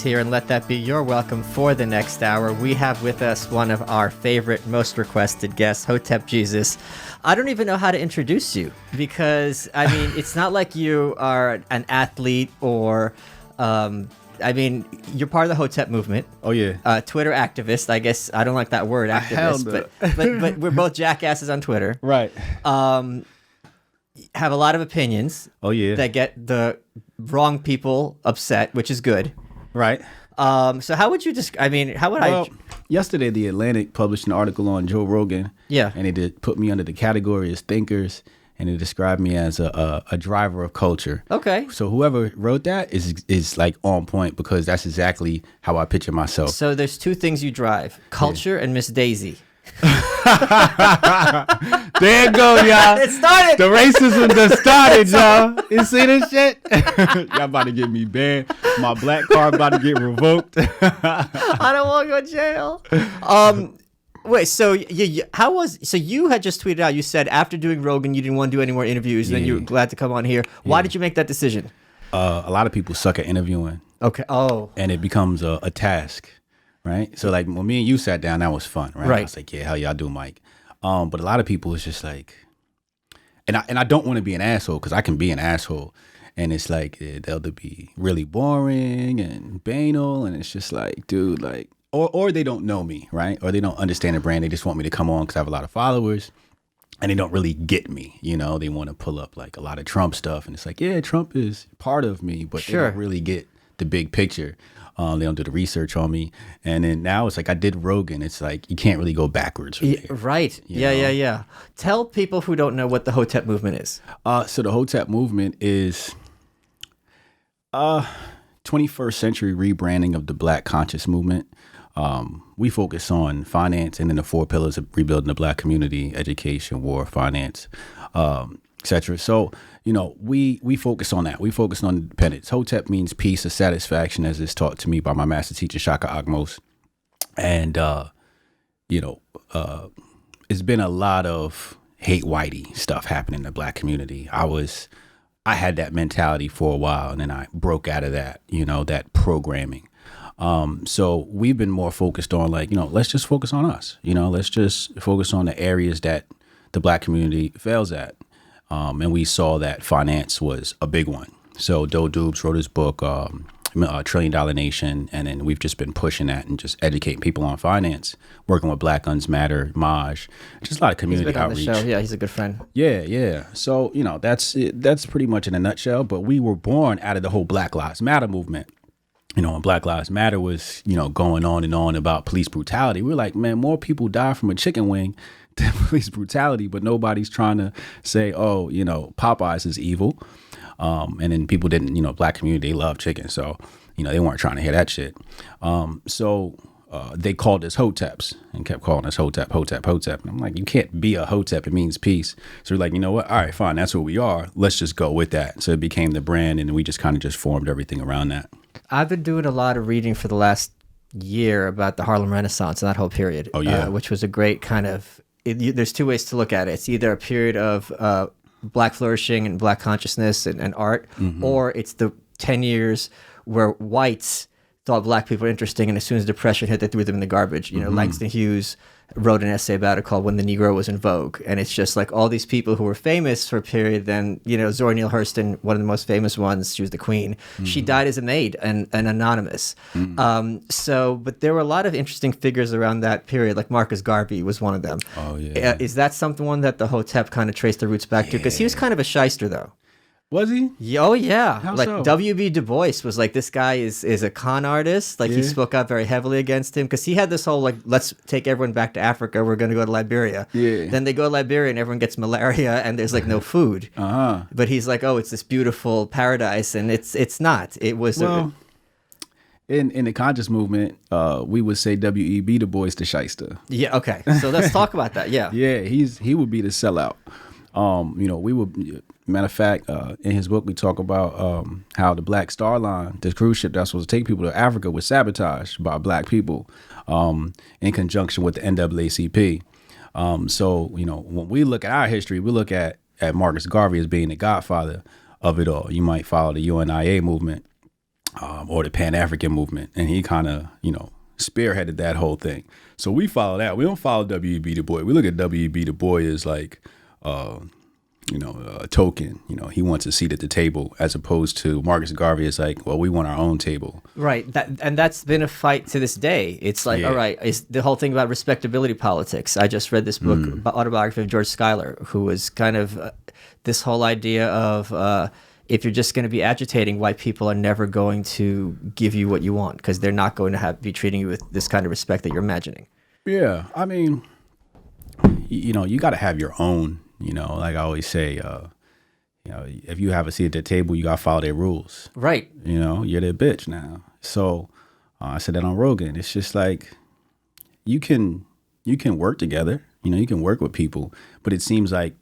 here, and let that be your welcome for the next hour. We have with us one of our favorite, most requested guests, Hotep Jesus. I don't even know how to introduce you because, I mean, it's not like you are an athlete or, I mean, you're part of the Hotep movement. Oh, yeah. Twitter activist. I guess I don't like that word, activist, but we're both jackasses on Twitter. Right. Have a lot of opinions. Oh, yeah. That get the wrong people upset, which is good. Right. So how would you Yesterday, The Atlantic published an article on Joe Rogan. Yeah. And it did put me under the category as thinkers, and it described me as a driver of culture. Okay. So whoever wrote that is like on point because that's exactly how I picture myself. So there's two things you drive: culture and Miss Daisy. There you go, y'all. It started. The racism that started, y'all. You see this shit? Y'all about to get me banned. My black card about to get revoked. I don't want to go to jail. Wait. So you had just tweeted out. You said after doing Rogan, you didn't want to do any more interviews. Yeah. Then you were glad to come on here. Why did you make that decision? A lot of people suck at interviewing. Okay. Oh. And it becomes a task. Right. So like when me and you sat down, that was fun. Right. I was like, yeah, how y'all do, Mike? But a lot of people, it's just like, and I don't want to be an asshole because I can be an asshole. And it's like, they'll be really boring and banal. And it's just like, dude, like, or they don't know me. Right. Or they don't understand the brand. They just want me to come on because I have a lot of followers and they don't really get me. You know, they want to pull up like a lot of Trump stuff. And it's like, yeah, Trump is part of me, but They don't really get the big picture. They don't do the research on me. And then now it's like I did Rogan. It's like you can't really go backwards. Right. Yeah. Tell people who don't know what the Hotep movement is. So the Hotep movement is 21st century rebranding of the Black conscious movement. We focus on finance and then the 4 pillars of rebuilding the Black community: education, war, finance, etc. So, you know, we focus on that. We focus on independence. Hotep means peace or satisfaction, as is taught to me by my master teacher, Shaka Agmos. And, it's been a lot of hate whitey stuff happening in the Black community. I had that mentality for a while, and then I broke out of that, that programming. So we've been more focused on like, let's just focus on us. Let's just focus on the areas that the Black community fails at. And we saw that finance was a big one. So Doe Dubes wrote his book, $1 Trillion Nation. And then we've just been pushing that and just educating people on finance, working with Black Guns Matter, Maj, just a lot of community outreach. He's been on the show. Yeah, he's a good friend. Yeah. So, that's it. That's pretty much in a nutshell. But we were born out of the whole Black Lives Matter movement. When Black Lives Matter was, going on and on about police brutality, we were like, man, more people die from a chicken wing than police brutality, but nobody's trying to say, oh, Popeyes is evil. And then people didn't, Black community, they love chicken. So, they weren't trying to hear that shit. So they called us Hoteps and kept calling us Hotep. And I'm like, you can't be a Hotep. It means peace. So we're like, you know what? All right, fine. That's what we are. Let's just go with that. So it became the brand, and we just kind of just formed everything around that. I've been doing a lot of reading for the last year about the Harlem Renaissance and that whole period. Oh, yeah. Which was a great kind of, there's two ways to look at it. It's either a period of Black flourishing and Black consciousness and art, or it's the 10 years where whites thought Black people were interesting, and as soon as Depression hit, they threw them in the garbage. Langston Hughes wrote an essay about it called When the Negro Was in Vogue, and it's just like all these people who were famous for a period. Then Zora Neale Hurston, one of the most famous ones, she was the queen. She died as a maid and anonymous. But there were a lot of interesting figures around that period, like Marcus Garvey was one of them. Oh yeah. Is that something that the Hotep kind of traced the roots back to? Because he was kind of a shyster, though. Was he? Oh, yeah. How like so? W.B. Du Bois was like, this guy is a con artist. Like, he spoke out very heavily against him because he had this whole, like, let's take everyone back to Africa. We're going to go to Liberia. Yeah. Then they go to Liberia and everyone gets malaria and there's, like, no food. But he's like, oh, it's this beautiful paradise. And it's not. It was... In the conscious movement, we would say W.E.B. Du Bois the shyster. Yeah, okay. So let's talk about that, yeah. Yeah, he would be the sellout. We would... Matter of fact, in his book, we talk about how the Black Star Line, this cruise ship that's supposed to take people to Africa, was sabotaged by Black people in conjunction with the NAACP. So, when we look at our history, we look at Marcus Garvey as being the godfather of it all. You might follow the UNIA movement. or the Pan-African movement. And he kind of, spearheaded that whole thing. So we follow that. We don't follow W.E.B. Du Bois. We look at W.E.B. Du Bois as like, a token. He wants a seat at the table, as opposed to Marcus Garvey is like, well, we want our own table. Right. That's been a fight to this day. It's like, all right, it's the whole thing about respectability politics. I just read this book, autobiography of George Schuyler, who was kind of this whole idea of if you're just going to be agitating, white people are never going to give you what you want, because they're not going to be treating you with this kind of respect that you're imagining. Yeah. I mean, you got to have your own. Like I always say, if you have a seat at the table, you got to follow their rules. Right. You're their bitch now. So I said that on Rogan. It's just like you can work together. You can work with people, but it seems like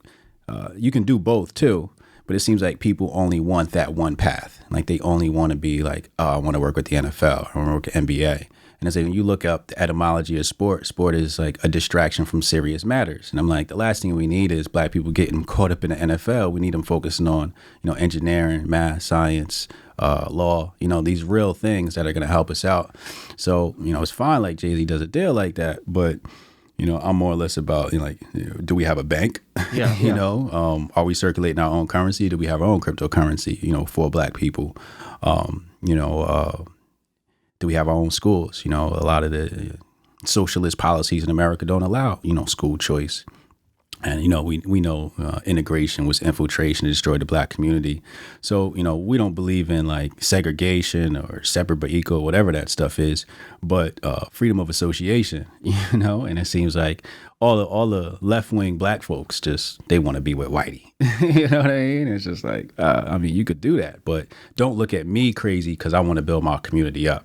you can do both too. But it seems like people only want that one path. Like they only want to be like, oh, I want to work with the NFL. I want to work at NBA. And I say, when you look up the etymology of sport is like a distraction from serious matters. And I'm like, the last thing we need is black people getting caught up in the NFL. We need them focusing on, engineering, math, science, law, these real things that are going to help us out. So, it's fine like Jay-Z does a deal like that. But, I'm more or less about, do we have a bank? Yeah. Are we circulating our own currency? Do we have our own cryptocurrency, for black people? Do we have our own schools? A lot of the socialist policies in America don't allow, school choice. And, we know integration was infiltration to destroy the black community. So, we don't believe in like segregation or separate but equal, whatever that stuff is, but freedom of association, and it seems like all the left wing black folks they want to be with whitey. You know what I mean? It's just like, you could do that, but don't look at me crazy because I want to build my community up.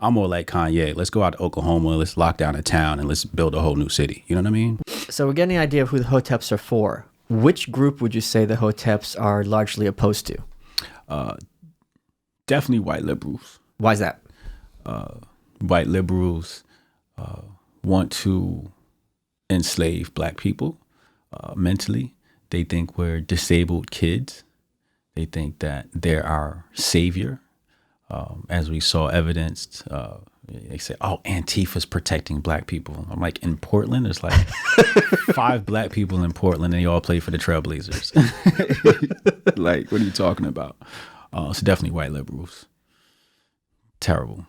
I'm more like Kanye. Let's go out to Oklahoma. Let's lock down a town and let's build a whole new city. You know what I mean? So we're getting an idea of who the Hoteps are for. Which group would you say the Hoteps are largely opposed to? Definitely white liberals. Why is that? White liberals want to enslave black people mentally. They think we're disabled kids. They think that they're our savior. As we saw evidenced, they say, oh, Antifa's protecting black people. I'm like, in Portland, there's like 5 black people in Portland and they all play for the Trailblazers. Like, what are you talking about? It's definitely white liberals. Terrible.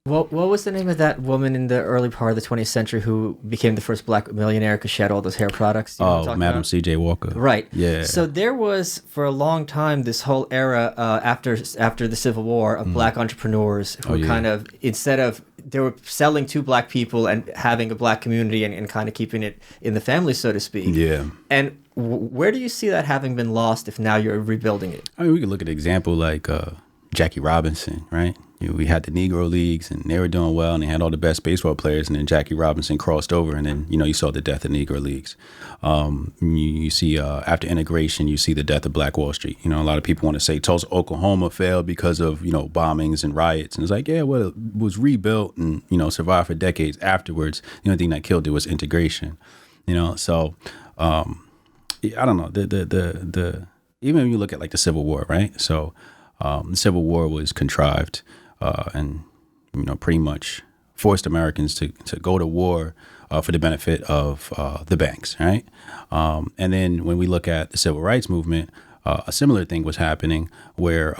What was the name of that woman in the early part of the 20th century who became the first black millionaire because she had all those hair products? You know what I'm talking Madam about? C.J. Walker. Right. Yeah. So there was, for a long time, this whole era after the Civil War of black entrepreneurs who kind of, instead of, they were selling to black people and having a black community and kind of keeping it in the family, so to speak. Yeah. And where do you see that having been lost if now you're rebuilding it? I mean, we could look at an example like Jackie Robinson, right? We had the Negro Leagues and they were doing well and they had all the best baseball players, and then Jackie Robinson crossed over and then, you saw the death of Negro Leagues. You see after integration, you see the death of Black Wall Street. A lot of people want to say Tulsa, Oklahoma failed because of, bombings and riots. And it's like, yeah, well, it was rebuilt and, survived for decades afterwards. The only thing that killed it was integration, so I don't know. The even when you look at like the Civil War, right? So the Civil War was contrived and, pretty much forced Americans to go to war for the benefit of the banks, right? And then when we look at the Civil Rights Movement, a similar thing was happening where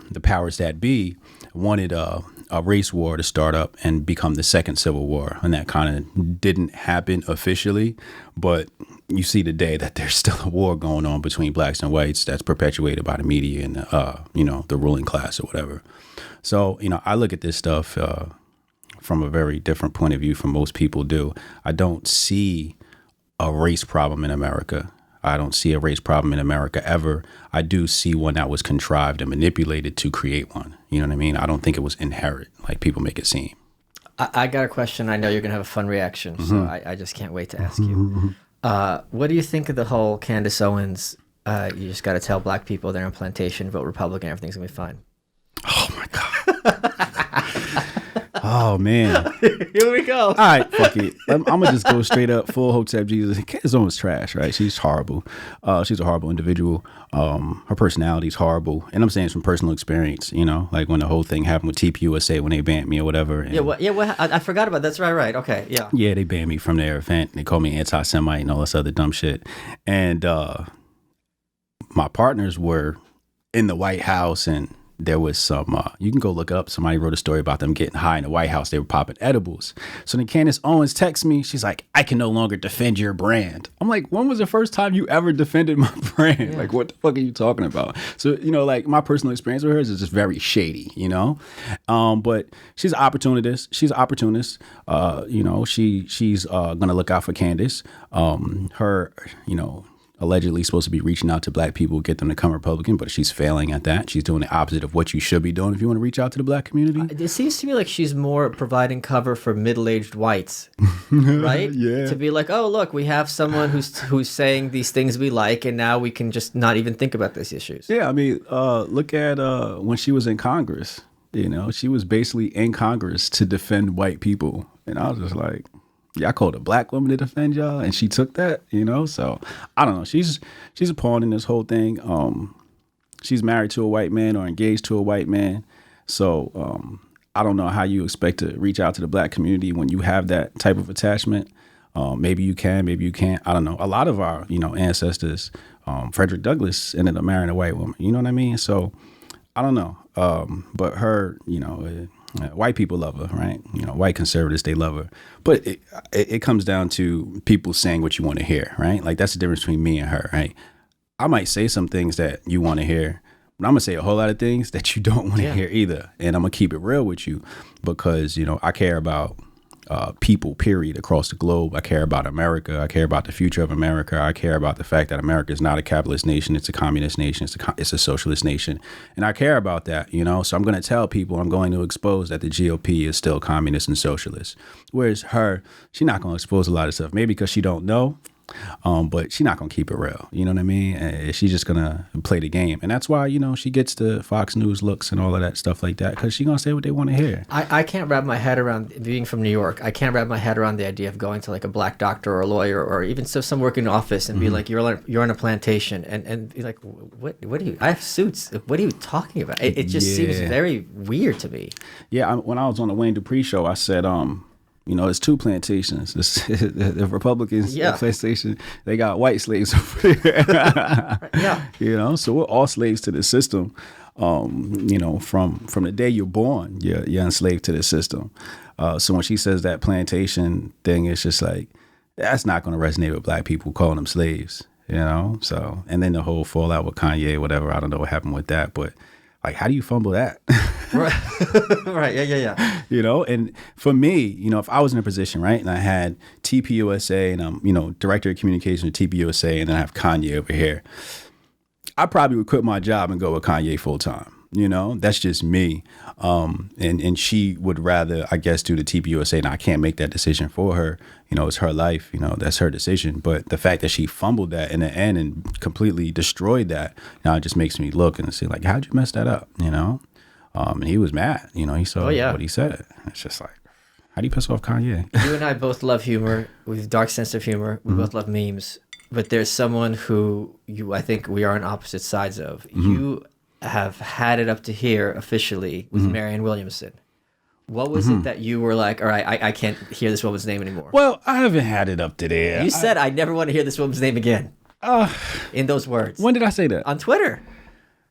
the powers that be wanted a race war to start up and become the second Civil War. And that kind of didn't happen officially, but you see today that there's still a war going on between blacks and whites that's perpetuated by the media and, the ruling class or whatever. So, I look at this stuff from a very different point of view from most people do. I don't see a race problem in America. I don't see a race problem in America ever. I do see one that was contrived and manipulated to create one. You know what I mean? I don't think it was inherent like people make it seem. I got a question. I know you're going to have a fun reaction, so I just can't wait to ask you. What do you think of the whole Candace Owens, you just got to tell black people they're on plantation, vote Republican, everything's going to be fine? Oh, my God. Oh man. Here we go. All right, fuck it. I'm gonna just go straight up full Hotep Jesus. Candace Owens trash, right? She's horrible. She's a horrible individual. Her personality's horrible, and I'm saying it's from personal experience. You know, like when the whole thing happened with TPUSA when they banned me or whatever. And I forgot about that. That's right. Okay, yeah. Yeah, they banned me from their event. They called me anti-Semite and all this other dumb shit. And my partners were in the White House, and there was some, you can go look up, somebody wrote a story about them getting high in the White House. They were popping edibles. So then Candace Owens texts me. She's like, I can no longer defend your brand. I'm like, when was the first time you ever defended my brand? Yeah. Like, what the fuck are you talking about? So, you know, like my personal experience with her is just very shady, you know? But she's an opportunist. She's an opportunist. You know, she's going to look out for Candace. Her, you know, allegedly supposed to be reaching out to black people, get them to become Republican, but she's failing at that. She's doing the opposite of what you should be doing if you want to reach out to the black community. It seems to me like she's more providing cover for middle-aged whites, right? Yeah. To be like, oh, look, we have someone who's saying these things we like, and now we can just not even think about these issues. Yeah, I mean, look at when she was in Congress. You know, she was basically in Congress to defend white people. And I was just like, yeah, I called a black woman to defend y'all, and she took that, you know? So, I don't know. She's a pawn in this whole thing. She's married to a white man or engaged to a white man. So, I don't know how you expect to reach out to the black community when you have that type of attachment. Maybe you can, maybe you can't. I don't know. A lot of our, you know, ancestors, Frederick Douglass ended up marrying a white woman. You know what I mean? So, I don't know. But her, you know, white people love her, right? You know, white conservatives, they love her. But it comes down to people saying what you want to hear, right? Like that's the difference between me and her, right? I might say some things that you want to hear, but I'm going to say a whole lot of things that you don't want to hear either. And I'm going to keep it real with you because, you know, I care about people, period, across the globe. I care about America. I care about the future of America. I care about the fact that America is not a capitalist nation. It's a communist nation. It's a socialist nation. And I care about that, you know. So I'm going to tell people, I'm going to expose that the GOP is still communist and socialist. Whereas her, she's not going to expose a lot of stuff. Maybe because she don't know. But she's not going to keep it real. You know what I mean? She's just going to play the game. And that's why, you know, she gets the Fox News looks and all of that stuff like that because she's going to say what they want to hear. I can't wrap my head around, being from New York, I can't wrap my head around the idea of going to like a black doctor or a lawyer or even some work in an office and be like, you're on a plantation and be like, what do you, I have suits. What are you talking about? It just seems very weird to me. Yeah. When I was on the Wayne Dupree show, I said, you know, there's two plantations. The Republicans, the plantation, they got white slaves over there. You know, so we're all slaves to the system. You know, from the day you're born, you're enslaved to the system. So when she says that plantation thing, it's just like, that's not going to resonate with black people calling them slaves, you know? So, and then the whole fallout with Kanye, whatever, I don't know what happened with that, but like, how do you fumble that? Right. Yeah. You know, and for me, you know, if I was in a position, right, and I had TPUSA and I'm, you know, director of communication of TPUSA, and then I have Kanye over here, I probably would quit my job and go with Kanye full time. You know, that's just me. And she would rather, I guess, do the TPUSA, and I can't make that decision for her. You know, it's her life. You know, that's her decision. But the fact that she fumbled that in the end and completely destroyed that, now it just makes me look and see, like, how'd you mess that up? You know? And he was mad. You know, he saw what he said. It's just like, how do you piss off Kanye? You and I both love humor. We have a dark sense of humor. We both love memes. But there's someone who I think we are on opposite sides of. You have had it up to here officially with Marianne Williamson. What was it that you were like, all right, I can't hear this woman's name anymore? Well, I haven't had it up to there. You said, I never want to hear this woman's name again. In those words. When did I say that? On Twitter.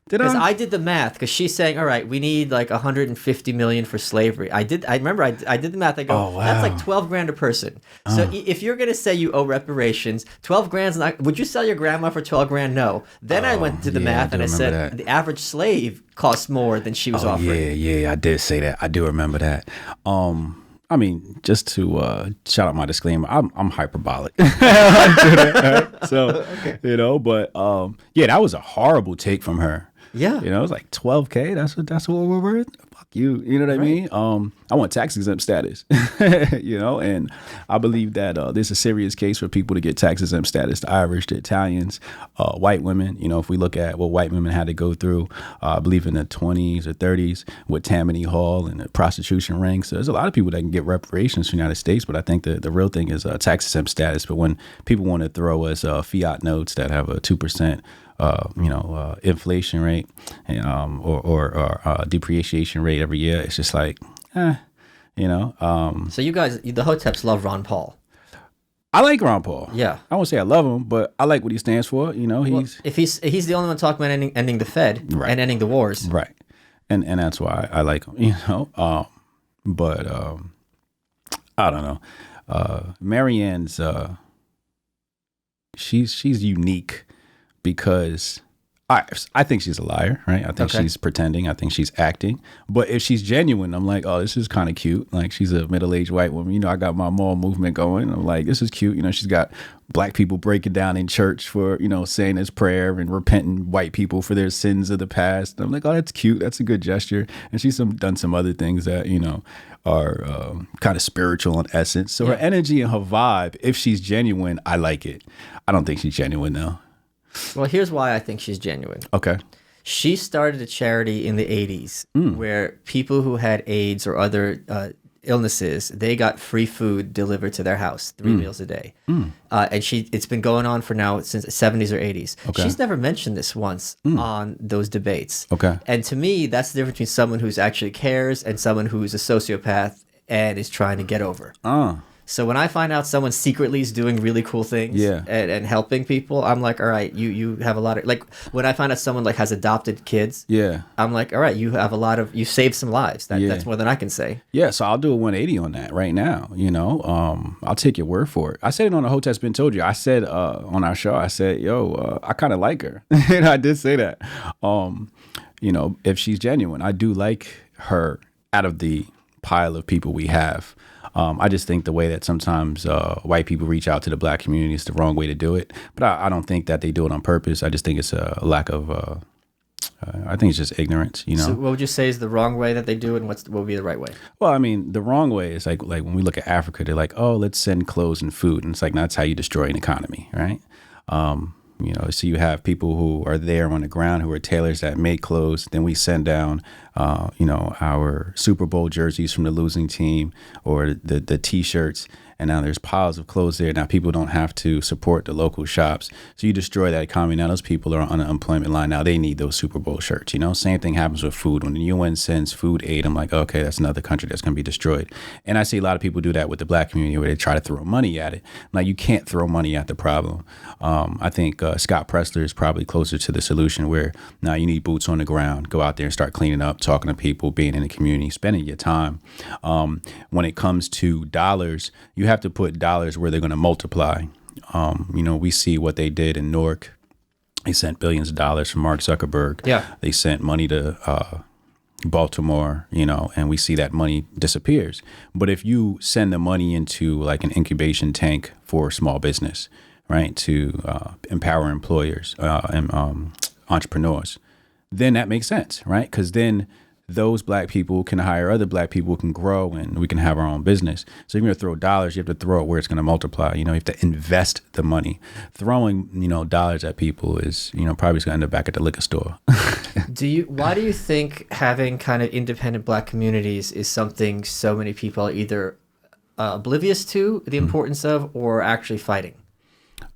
Did I? Because I did the math, because she's saying, all right, we need like 150 million for slavery. I remember I did the math. I go, that's like 12 grand a person. So if you're going to say you owe reparations, 12 grand's not, would you sell your grandma for 12 grand? No. Then I went to the math and I said the average slave costs more than she was offering. Yeah, I did say that. I do remember that. I mean, just to shout out my disclaimer, I'm hyperbolic. So, you know, but yeah, that was a horrible take from her. Yeah. You know, it's like 12K. That's what we're worth. fuck you. You know what I mean? I want tax exempt status, you know, and I believe that there's a serious case for people to get tax exempt status, the Irish, the Italians, white women. You know, if we look at what white women had to go through, I believe in the 20s or 30s with Tammany Hall and the prostitution rings. So there's a lot of people that can get reparations from the United States, but I think the real thing is tax exempt status. But when people want to throw us fiat notes that have a 2%, inflation rate or depreciation rate every year, it's just like, you know. So you guys, the Hoteps love Ron Paul. I like Ron Paul. Yeah. I won't say I love him, but I like what he stands for. You know, if he's the only one talking about ending the Fed and ending the wars. Right. And that's why I like him, you know. But I don't know. Marianne's she's unique because I think she's a liar, right? I think she's pretending. I think she's acting. But if she's genuine, I'm like, oh, this is kind of cute. Like, she's a middle-aged white woman. You know, I got my mall movement going. I'm like, this is cute. You know, she's got black people breaking down in church for, you know, saying this prayer and repenting white people for their sins of the past. And I'm like, oh, that's cute. That's a good gesture. And she's done some other things that, you know, are kind of spiritual in essence. So her energy and her vibe, if she's genuine, I like it. I don't think she's genuine, though. Well, here's why I think she's genuine. Okay. She started a charity in the 80s where people who had AIDS or other illnesses, they got free food delivered to their house, 3 meals a day. And it's been going on for now since the 70s or 80s. Okay. She's never mentioned this once on those debates. Okay. And to me, that's the difference between someone who's actually cares and someone who's a sociopath and is trying to get over. So when I find out someone secretly is doing really cool things and helping people, I'm like, all right, you have a lot of, like, when I find out someone like has adopted kids, I'm like, all right, you have a lot of, you saved some lives. That's more than I can say. Yeah, so I'll do a 180 on that right now, you know. I'll take your word for it. I said it on the Hotep's Been Told You. I said on our show, I said, I kind of like her. And I did say that. You know, if she's genuine, I do like her out of the pile of people we have. I just think the way that sometimes white people reach out to the black community is the wrong way to do it. But I don't think that they do it on purpose. I just think it's a lack of, I think it's just ignorance, you know. So what would you say is the wrong way that they do it, and what would be the right way? Well, I mean, the wrong way is like when we look at Africa, they're like, oh, let's send clothes and food. And it's like, that's how you destroy an economy, right? You know, so you have people who are there on the ground who are tailors that make clothes. Then we send down, you know, our Super Bowl jerseys from the losing team or the T-shirts. And now there's piles of clothes there. Now people don't have to support the local shops. So you destroy that economy. Now those people are on the unemployment line. Now they need those Super Bowl shirts. You know, same thing happens with food. When the UN sends food aid, I'm like, okay, that's another country that's going to be destroyed. And I see a lot of people do that with the black community where they try to throw money at it. Like, you can't throw money at the problem. I think Scott Pressler is probably closer to the solution, where now you need boots on the ground, go out there and start cleaning up, talking to people, being in the community, spending your time. When it comes to dollars, you have to put dollars where they're going to multiply. You know, we see what they did in Newark. They sent billions of dollars from Mark Zuckerberg. Yeah. They sent money to Baltimore, you know, and we see that money disappears. But if you send the money into like an incubation tank for small business, right, to empower employers and entrepreneurs, then that makes sense, right? Because then those black people can hire other black people, can grow, and we can have our own business. So if you're going to throw dollars, you have to throw it where it's going to multiply. You know, you have to invest the money. Throwing, you know, dollars at people is, you know, probably going to end up back at the liquor store. Why do you think having kind of independent black communities is something so many people are either oblivious to the importance of or actually fighting?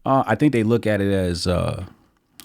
I think they look at it as, you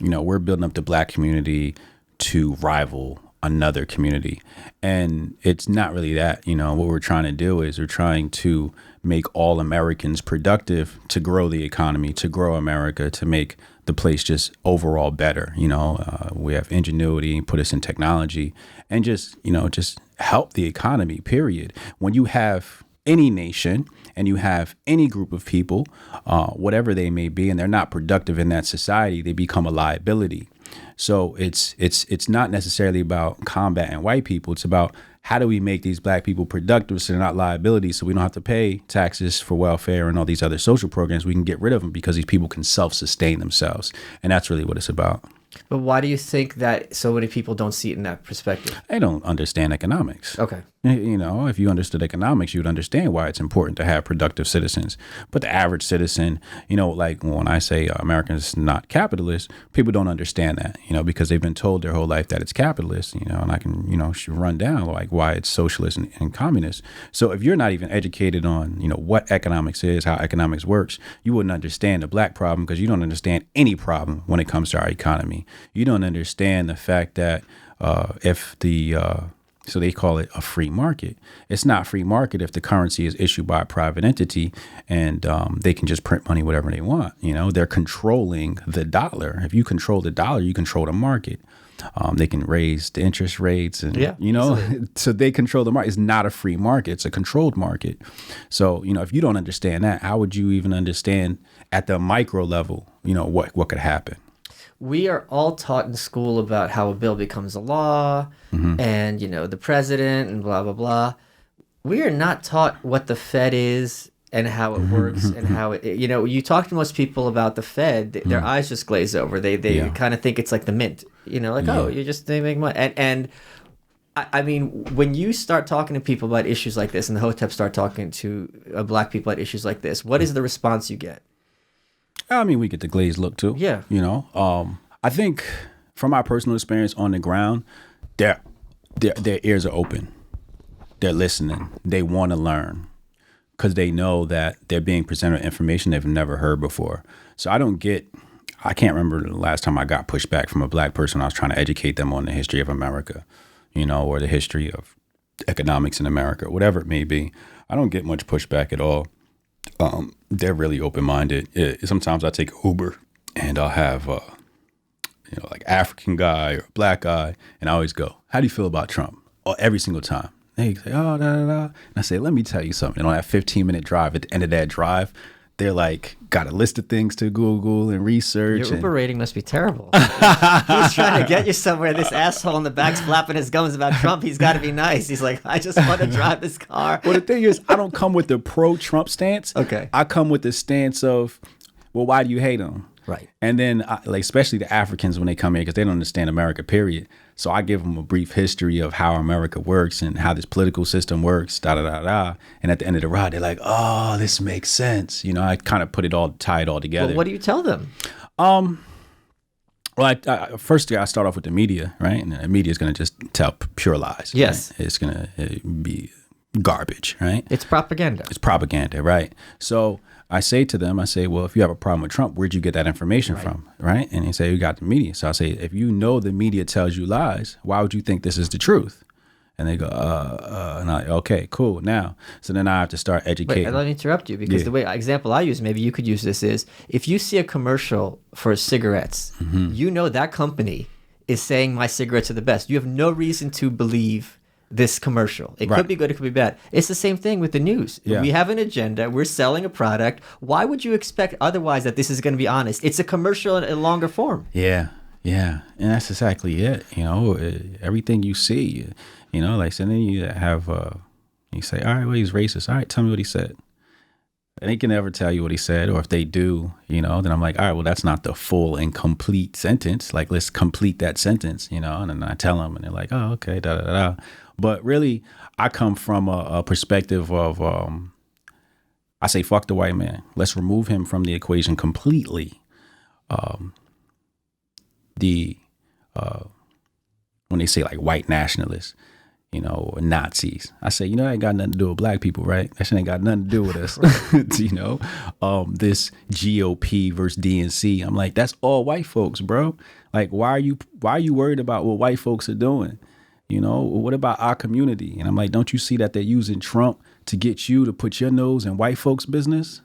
know, we're building up the black community to rival another community. And it's not really that. You know, what we're trying to do is we're trying to make all Americans productive, to grow the economy, to grow America, to make the place just overall better. You know, we have ingenuity, put us in technology, and just, you know, just help the economy, period. When you have any nation and you have any group of people, whatever they may be, and they're not productive in that society, they become a liability. So it's not necessarily about combating white people. It's about how do we make these black people productive so they're not liabilities, so we don't have to pay taxes for welfare and all these other social programs. We can get rid of them because these people can self-sustain themselves. And that's really what it's about. But why do you think that so many people don't see it in that perspective? They don't understand economics. Okay. You know, if you understood economics, you would understand why it's important to have productive citizens. But the average citizen, you know, like when I say Americans not capitalists, people don't understand that, you know, because they've been told their whole life that it's capitalist, you know, and I can, you know, run down like why it's socialist and communist. So if you're not even educated on, you know, what economics is, how economics works, you wouldn't understand the black problem because you don't understand any problem when it comes to our economy. You don't understand the fact that if the so they call it a free market. It's not free market if the currency is issued by a private entity and they can just print money whatever they want. You know, they're controlling the dollar. If you control the dollar, you control the market. They can raise the interest rates and, you know, so they control the market. It's not a free market. It's a controlled market. So, you know, if you don't understand that, how would you even understand at the micro level, you know, what could happen? We are all taught in school about how a bill becomes a law and, you know, the president and blah, blah, blah. We are not taught what the Fed is and how it works and how it, you know, you talk to most people about the Fed, their eyes just glaze over. They kind of think it's like the mint, you know, like, oh, they make money. And I mean, when you start talking to people about issues like this and the Hotep start talking to black people about issues like this, what is the response you get? I mean, we get the glazed look too. Yeah. You know, I think from my personal experience on the ground, their ears are open. They're listening. They want to learn because they know that they're being presented information they've never heard before. So I can't remember the last time I got pushback from a black person. I was trying to educate them on the history of America, you know, or the history of economics in America, whatever it may be. I don't get much pushback at all. They're really open-minded. Sometimes I take Uber and I'll have, you know, like African guy or black guy. And I always go, how do you feel about Trump? Oh, every single time. They say, oh, da, da, da. And I say, let me tell you something. And on that 15-minute drive, at the end of that drive, they're like, got a list of things to Google and research. Your Uber rating must be terrible. He's trying to get you somewhere. This asshole in the back's flapping his gums about Trump. He's got to be nice. He's like, I just want to drive this car. Well, the thing is, I don't come with the pro-Trump stance. Okay. I come with the stance of, well, why do you hate him? Right. And then, like, especially the Africans when they come here, because they don't understand America, period. So I give them a brief history of how America works and how this political system works, da da da da. And at the end of the ride, they're like, "Oh, this makes sense." You know, I kind of tie it all together. Well, what do you tell them? Well, first I start off with the media, right? And the media is going to just tell pure lies. Yes, right? It's going to be garbage, right? It's propaganda. It's propaganda, right? So I say to them, well, if you have a problem with Trump, where'd you get that information from, right? And they say, you got the media. So I say, if you know the media tells you lies, why would you think this is the truth? And they go, and I, okay, cool. Now, so then I have to start educating. Wait, let me interrupt you because the example I use, maybe you could use this is, if you see a commercial for cigarettes, you know that company is saying my cigarettes are the best. You have no reason to believe this commercial. It could be good, it could be bad. It's the same thing with the news. Yeah. We have an agenda. We're selling a product. Why would you expect otherwise that this is going to be honest? It's a commercial in longer form. Yeah. And that's exactly it. You know, everything you see, you know, like, so then you have, you say, all right, well, he's racist. All right, tell me what he said. And they can never tell you what he said. Or if they do, you know, then I'm like, all right, well, that's not the full and complete sentence. Like, let's complete that sentence, you know, and then I tell them and they're like, oh, okay, da, da, da. But really, I come from a perspective of, I say, fuck the white man. Let's remove him from the equation completely. When they say like white nationalists, you know, or Nazis, I say, you know, that ain't got nothing to do with black people, right? That shit ain't got nothing to do with us. You know, this GOP versus DNC. I'm like, that's all white folks, bro. Like, why are you worried about what white folks are doing? You know, what about our community? And I'm like, don't you see that they're using Trump to get you to put your nose in white folks' business?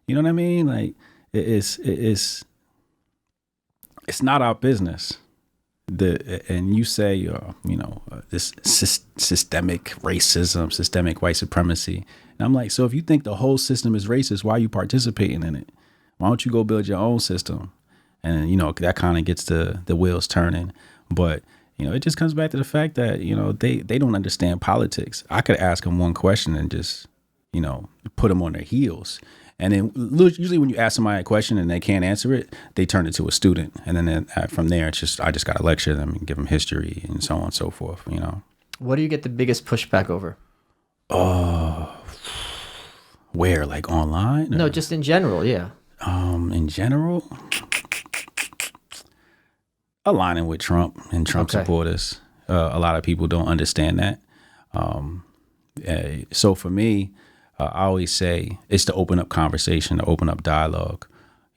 You know what I mean? Like, it's not our business. And you say, you know, this systemic racism, systemic white supremacy. And I'm like, so if you think the whole system is racist, why are you participating in it? Why don't you go build your own system? And, you know, that kind of gets the wheels turning. But, you know, it just comes back to the fact that, you know, they don't understand politics. I could ask them one question and just, you know, put them on their heels. And then usually when you ask somebody a question and they can't answer it, they turn it to a student. And then from there, I just got to lecture them and give them history and so on and so forth, you know. What do you get the biggest pushback over? Where, like online? No, just in general, yeah. In general, aligning with Trump and Trump supporters. A lot of people don't understand that. So for me, I always say it's to open up conversation, to open up dialogue,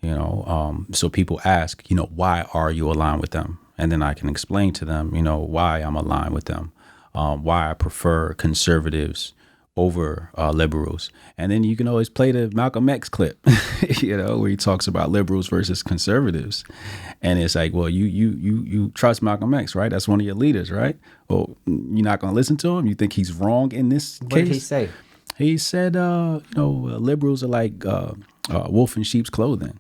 you know. So people ask, you know, why are you aligned with them? And then I can explain to them, you know, why I'm aligned with them, why I prefer conservatives over liberals. And then you can always play the Malcolm X clip, you know, where he talks about liberals versus conservatives. And it's like, well, you trust Malcolm X, right? That's one of your leaders, right? Well, you're not going to listen to him? You think he's wrong in this case? What did he say? He said, you know, liberals are like wolf in sheep's clothing.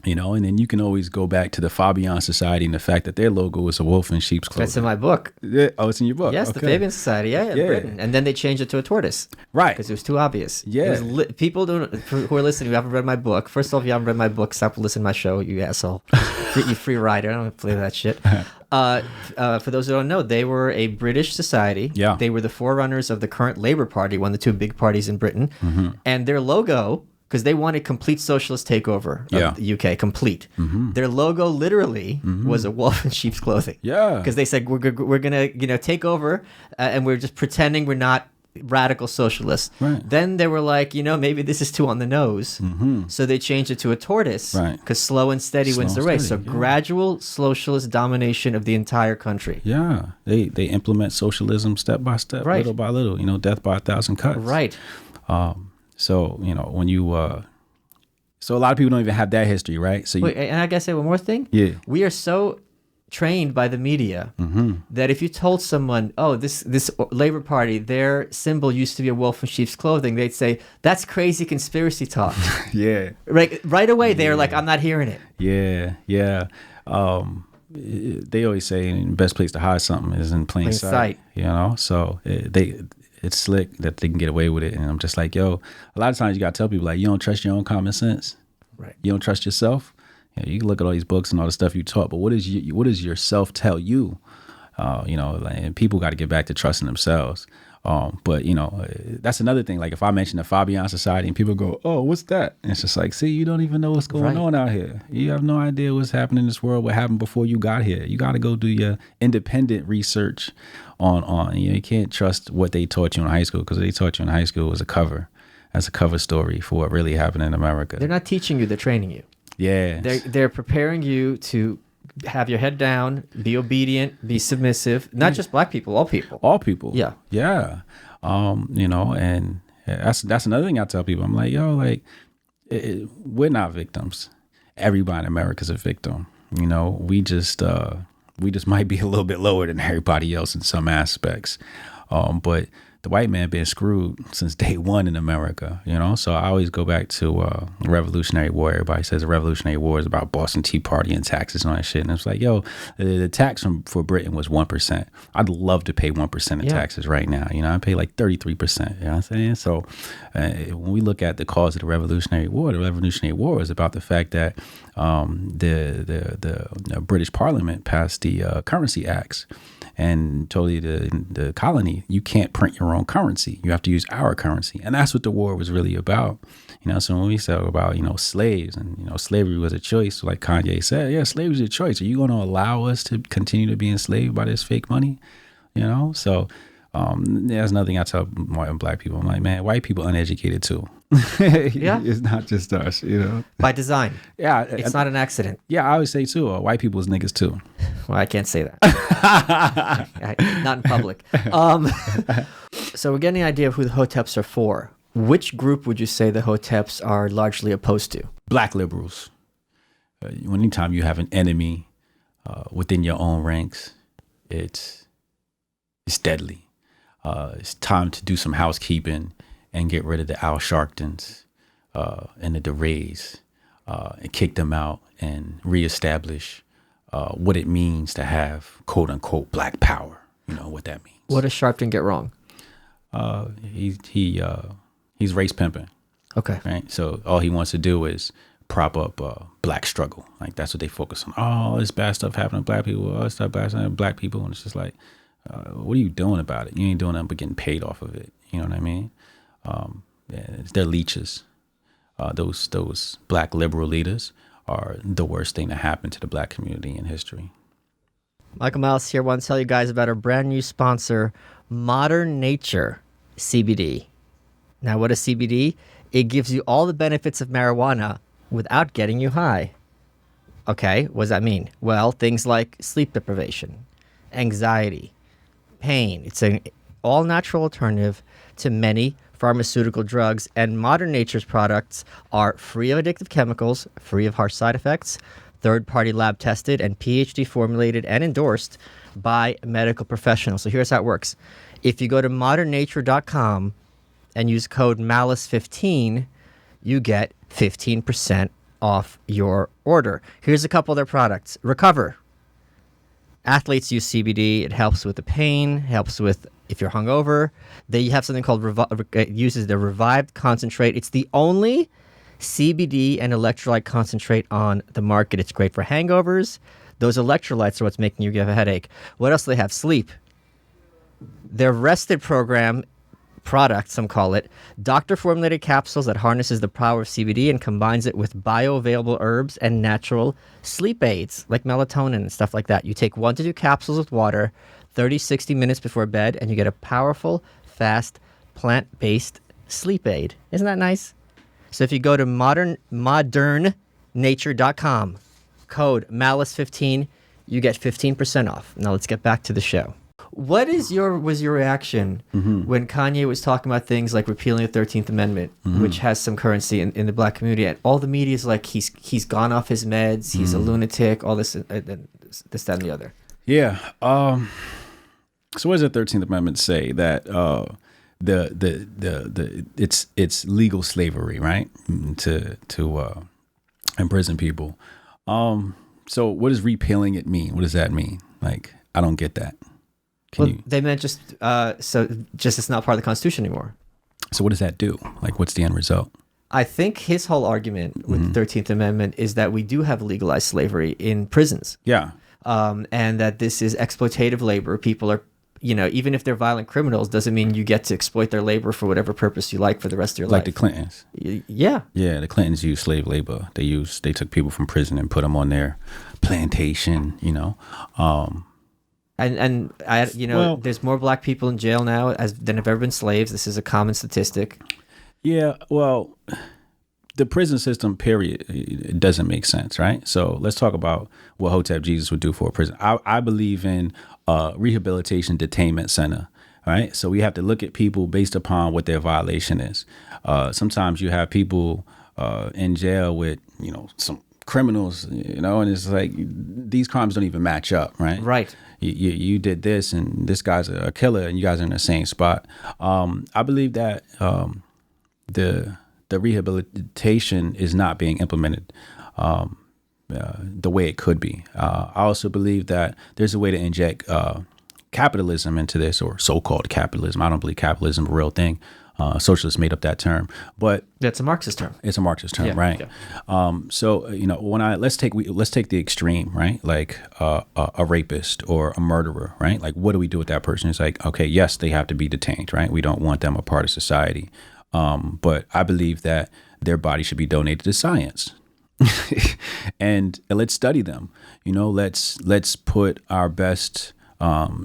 You know, and then you can always go back to the Fabian Society and the fact that their logo is a wolf in sheep's clothing. That's in my book. Yeah. Oh, it's in your book. Yes, the Fabian Society. Yeah, in Britain. And then they changed it to a tortise. Right. Because it was too obvious. Yeah. People who are listening who haven't read my book. First of all, if you haven't read my book, stop listening to my show, you asshole. You free rider. I don't play that shit. For those who don't know, they were a British society. Yeah. They were the forerunners of the current Labour Party, one of the two big parties in Britain. Mm-hmm. And their logo, because they wanted complete socialist takeover of the UK, complete. Mm-hmm. Their logo literally was a wolf in sheep's clothing. Yeah, because they said we're gonna take over, and we're just pretending we're not radical socialists. Right. Then they were like, maybe this is too on the nose, so they changed it to a tortoise, because slow and steady wins the race. So gradual socialist domination of the entire country. Yeah, they implement socialism step by step, little by little. Death by a thousand cuts. Right. So, when you, so a lot of people don't even have that history, right? So Wait, and I gotta say one more thing. Yeah. We are so trained by the media that if you told someone, oh, this Labour Party, their symbol used to be a wolf in sheep's clothing, they'd say, that's crazy conspiracy talk. Yeah. Right away, they're like, I'm not hearing it. Yeah, yeah. They always say the best place to hide something is in plain sight. So it's slick that they can get away with it. And I'm just like, yo, a lot of times you got to tell people, like, you don't trust your own common sense. Right. You don't trust yourself. You can look at all these books and all the stuff you taught, but what does yourself tell you? And people got to get back to trusting themselves. But that's another thing. Like if I mention the Fabian Society and people go, oh, what's that? And it's just like, see, you don't even know what's going on out here. You have no idea what's happening in this world, what happened before you got here. You got to go do your independent research on you can't trust what they taught you in high school, because what they taught you in high school was a cover. That's a cover story for what really happened in America. They're not teaching you, they're training you. Yeah. They're preparing you to have your head down, be obedient, be submissive. Not just black people, all people. All people. Yeah. Yeah. And that's another thing I tell people. I'm like, yo, we're not victims. Everybody in America is a victim. We just might be a little bit lower than everybody else in some aspects. But the white man been screwed since day one in America, So I always go back to the Revolutionary War. Everybody says the Revolutionary War is about Boston Tea Party and taxes and all that shit. And it's like, yo, the tax for Britain was 1%. I'd love to pay 1% of taxes right now. I pay like 33%. You know what I'm saying? So when we look at the cause of the Revolutionary War is about the fact that the British Parliament passed the Currency Acts. And totally the colony, you can't print your own currency. You have to use our currency. And that's what the war was really about. So when we talk about, slaves and, slavery was a choice, like Kanye said, yeah, slavery is a choice. Are you going to allow us to continue to be enslaved by this fake money? So there's nothing I tell white and black people. I'm like, man, white people uneducated too. Yeah. It's not just us, By design. Yeah. It's not an accident. Yeah, I always say too, white people is niggas too. Well, I can't say that. Not in public. So we're getting an idea of who the Hoteps are for. Which group would you say the Hoteps are largely opposed to? Black liberals. Anytime you have an enemy within your own ranks, it's deadly. It's time to do some housekeeping and get rid of the Al Sharptons and the DeRays and kick them out and reestablish what it means to have quote unquote black power. What that means. What does Sharpton get wrong? He's race pimping. Okay. Right. So all he wants to do is prop up black struggle. Like that's what they focus on. Oh, all this bad stuff happening to black people. All this stuff bad stuff happening to black people. And it's just like, what are you doing about it? You ain't doing nothing but getting paid off of it. You know what I mean? They're leeches. Those black liberal leaders are the worst thing that happened to the black community in history. Michael Malice here. I want to tell you guys about our brand new sponsor, Modern Nature CBD. Now, what is CBD? It gives you all the benefits of marijuana without getting you high. Okay, what does that mean? Well, things like sleep deprivation, anxiety, pain. It's an all-natural alternative to many pharmaceutical drugs, and Modern Nature's products are free of addictive chemicals, free of harsh side effects, third-party lab tested, and PhD formulated and endorsed by medical professionals. So here's how it works. If you go to modernnature.com and use code MALICE15, you get 15% off your order. Here's a couple of their products. Recover. Athletes use CBD. It helps with the pain, helps with if you're hungover. They have something called, it uses the revived concentrate. It's the only CBD and electrolyte concentrate on the market. It's great for hangovers. Those electrolytes are what's making you give a headache. What else do they have? Sleep. Their Rested program product, some call it, doctor-formulated capsules that harnesses the power of CBD and combines it with bioavailable herbs and natural sleep aids like melatonin and stuff like that. You take 1 to 2 capsules with water 30-60 minutes before bed, and you get a powerful, fast, plant-based sleep aid. Isn't that nice? So if you go to modernnature.com, code MALICE15, you get 15% off. Now let's get back to the show. What was your reaction when Kanye was talking about things like repealing the 13th Amendment, which has some currency in the black community, and all the media is like he's gone off his meds, he's a lunatic, all this, this, that, and the other. Yeah. So what does the 13th Amendment say? That it's legal slavery, right? To imprison people. So what does repealing it mean? What does that mean? Like, I don't get that. They meant just it's not part of the Constitution anymore. So what does that do? Like, what's the end result? I think his whole argument with the 13th Amendment is that we do have legalized slavery in prisons. Yeah. And that this is exploitative labor. People are, even if they're violent criminals, doesn't mean you get to exploit their labor for whatever purpose you like for the rest of your life. Like the Clintons. Yeah. Yeah, the Clintons used slave labor. They took people from prison and put them on their plantation, And there's more black people in jail now than have ever been slaves. This is a common statistic. Yeah, well, the prison system, period, it doesn't make sense, right? So let's talk about what Hotep Jesus would do for a prison. I believe in rehabilitation detainment center, right? So we have to look at people based upon what their violation is. Sometimes you have people in jail with, some criminals, and it's like these crimes don't even match up, right? Right. You did this, and this guy's a killer, and you guys are in the same spot. I believe that the rehabilitation is not being implemented the way it could be. I also believe that there's a way to inject capitalism into this, or so-called capitalism. I don't believe capitalism is a real thing. Socialists made up that term, but that's a Marxist term. It's a Marxist term, yeah, right? Yeah. So when let's take the extreme, right? Like a rapist or a murderer, right? Like, what do we do with that person? It's like, okay, yes, they have to be detained, right? We don't want them a part of society, but I believe that their body should be donated to science, and let's study them. Let's put our best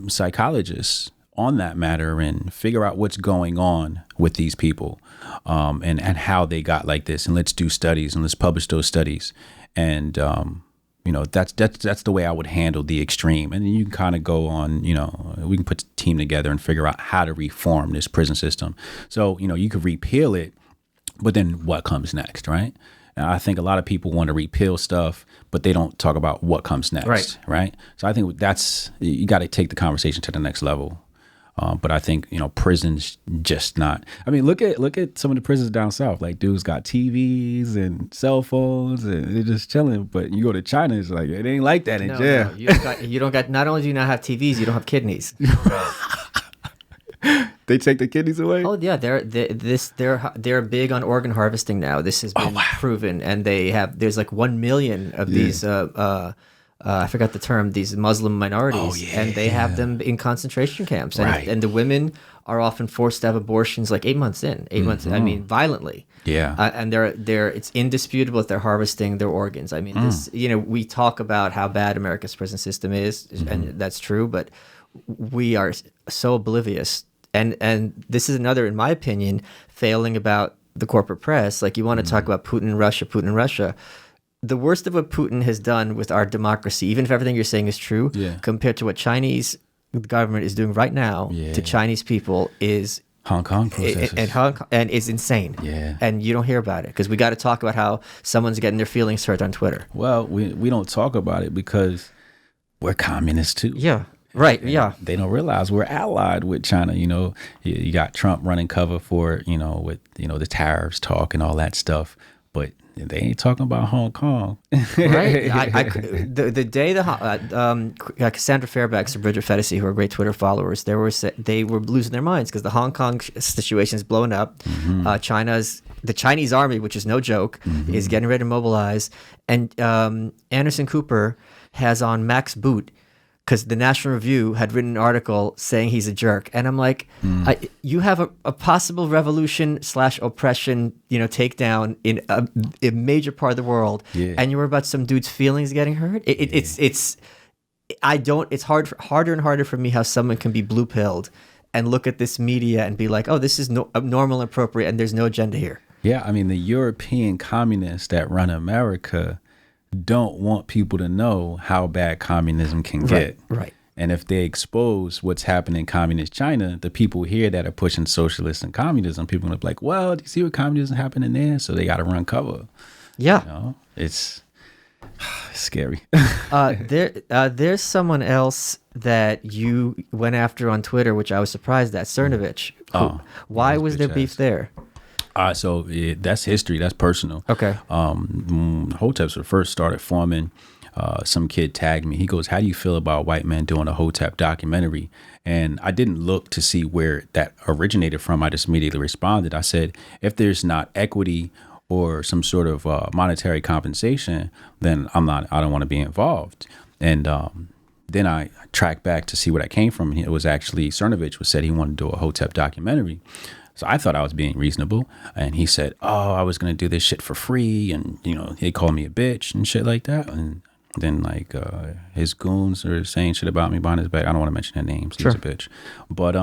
psychologists on that matter and figure out what's going on with these people, and how they got like this, and let's do studies and let's publish those studies, and that's the way I would handle the extreme. And then you can kind of go on, we can put a team together and figure out how to reform this prison system. So you could repeal it, but then what comes next, right? And I think a lot of people want to repeal stuff, but they don't talk about what comes next, right? So I think you got to take the conversation to the next level. But I think, prisons just not. I mean, look at some of the prisons down south. Like, dudes got TVs and cell phones, and they're just chilling. But you go to China, it's like it ain't like that in jail. No, you don't got. Not only do you not have TVs, you don't have kidneys. They take the kidneys away? Oh yeah, they're big on organ harvesting now. This has been proven, and there's like 1 million of these. I forgot the term. These Muslim minorities, and they have them in concentration camps, and the women are often forced to have abortions like 8 months in. 8 months. I mean, violently. Yeah. And it's indisputable that they're harvesting their organs. I mean, this. We talk about how bad America's prison system is, and that's true, but we are so oblivious. And this is another, in my opinion, failing about the corporate press. Like, you want to talk about Putin and Russia. The worst of what Putin has done with our democracy, even if everything you're saying is true, compared to what Chinese government is doing right now to Chinese people, is Hong Kong processes. And is insane. Yeah. And you don't hear about it because we got to talk about how someone's getting their feelings hurt on Twitter. Well, we don't talk about it because we're communists too. Yeah. Right. And yeah. they don't realize we're allied with China. You got Trump running cover for, with, the tariffs talk and all that stuff. But they ain't talking about Hong Kong. Right. The day Cassandra Fairbanks and Bridget Fetisi, who are great Twitter followers, they were losing their minds because the Hong Kong situation is blowing up. The Chinese army, which is no joke, is getting ready to mobilize. And Anderson Cooper has on Max Boot, because the National Review had written an article saying he's a jerk. And I'm like, you have a possible revolution / oppression, takedown in a major part of the world. Yeah. And you worry about some dude's feelings getting hurt. It's harder and harder for me how someone can be blue pilled and look at this media and be like, oh, this is normal and appropriate and there's no agenda here. Yeah. I mean, the European communists that run America don't want people to know how bad communism can get. Right. And if they expose what's happening in communist China, the people here that are pushing socialism and communism, people are going to be like, well, do you see what communism happening there? So they got to run cover. Yeah. It's scary. There's someone else that you went after on Twitter, which I was surprised at, Cernovich. Why was there beef there? So that's history. That's personal. Okay. Hoteps first started forming. Some kid tagged me. He goes, how do you feel about white men doing a Hotep documentary? And I didn't look to see where that originated from. I just immediately responded. I said, if there's not equity or some sort of monetary compensation, then I don't want to be involved. And then I tracked back to see where that came from. It was actually Cernovich said he wanted to do a Hotep documentary. So I thought I was being reasonable. And he said, oh, I was going to do this shit for free. And, he called me a bitch and shit like that. And then his goons are saying shit about me behind his back. I don't want to mention their names. Sure. He's a bitch. But,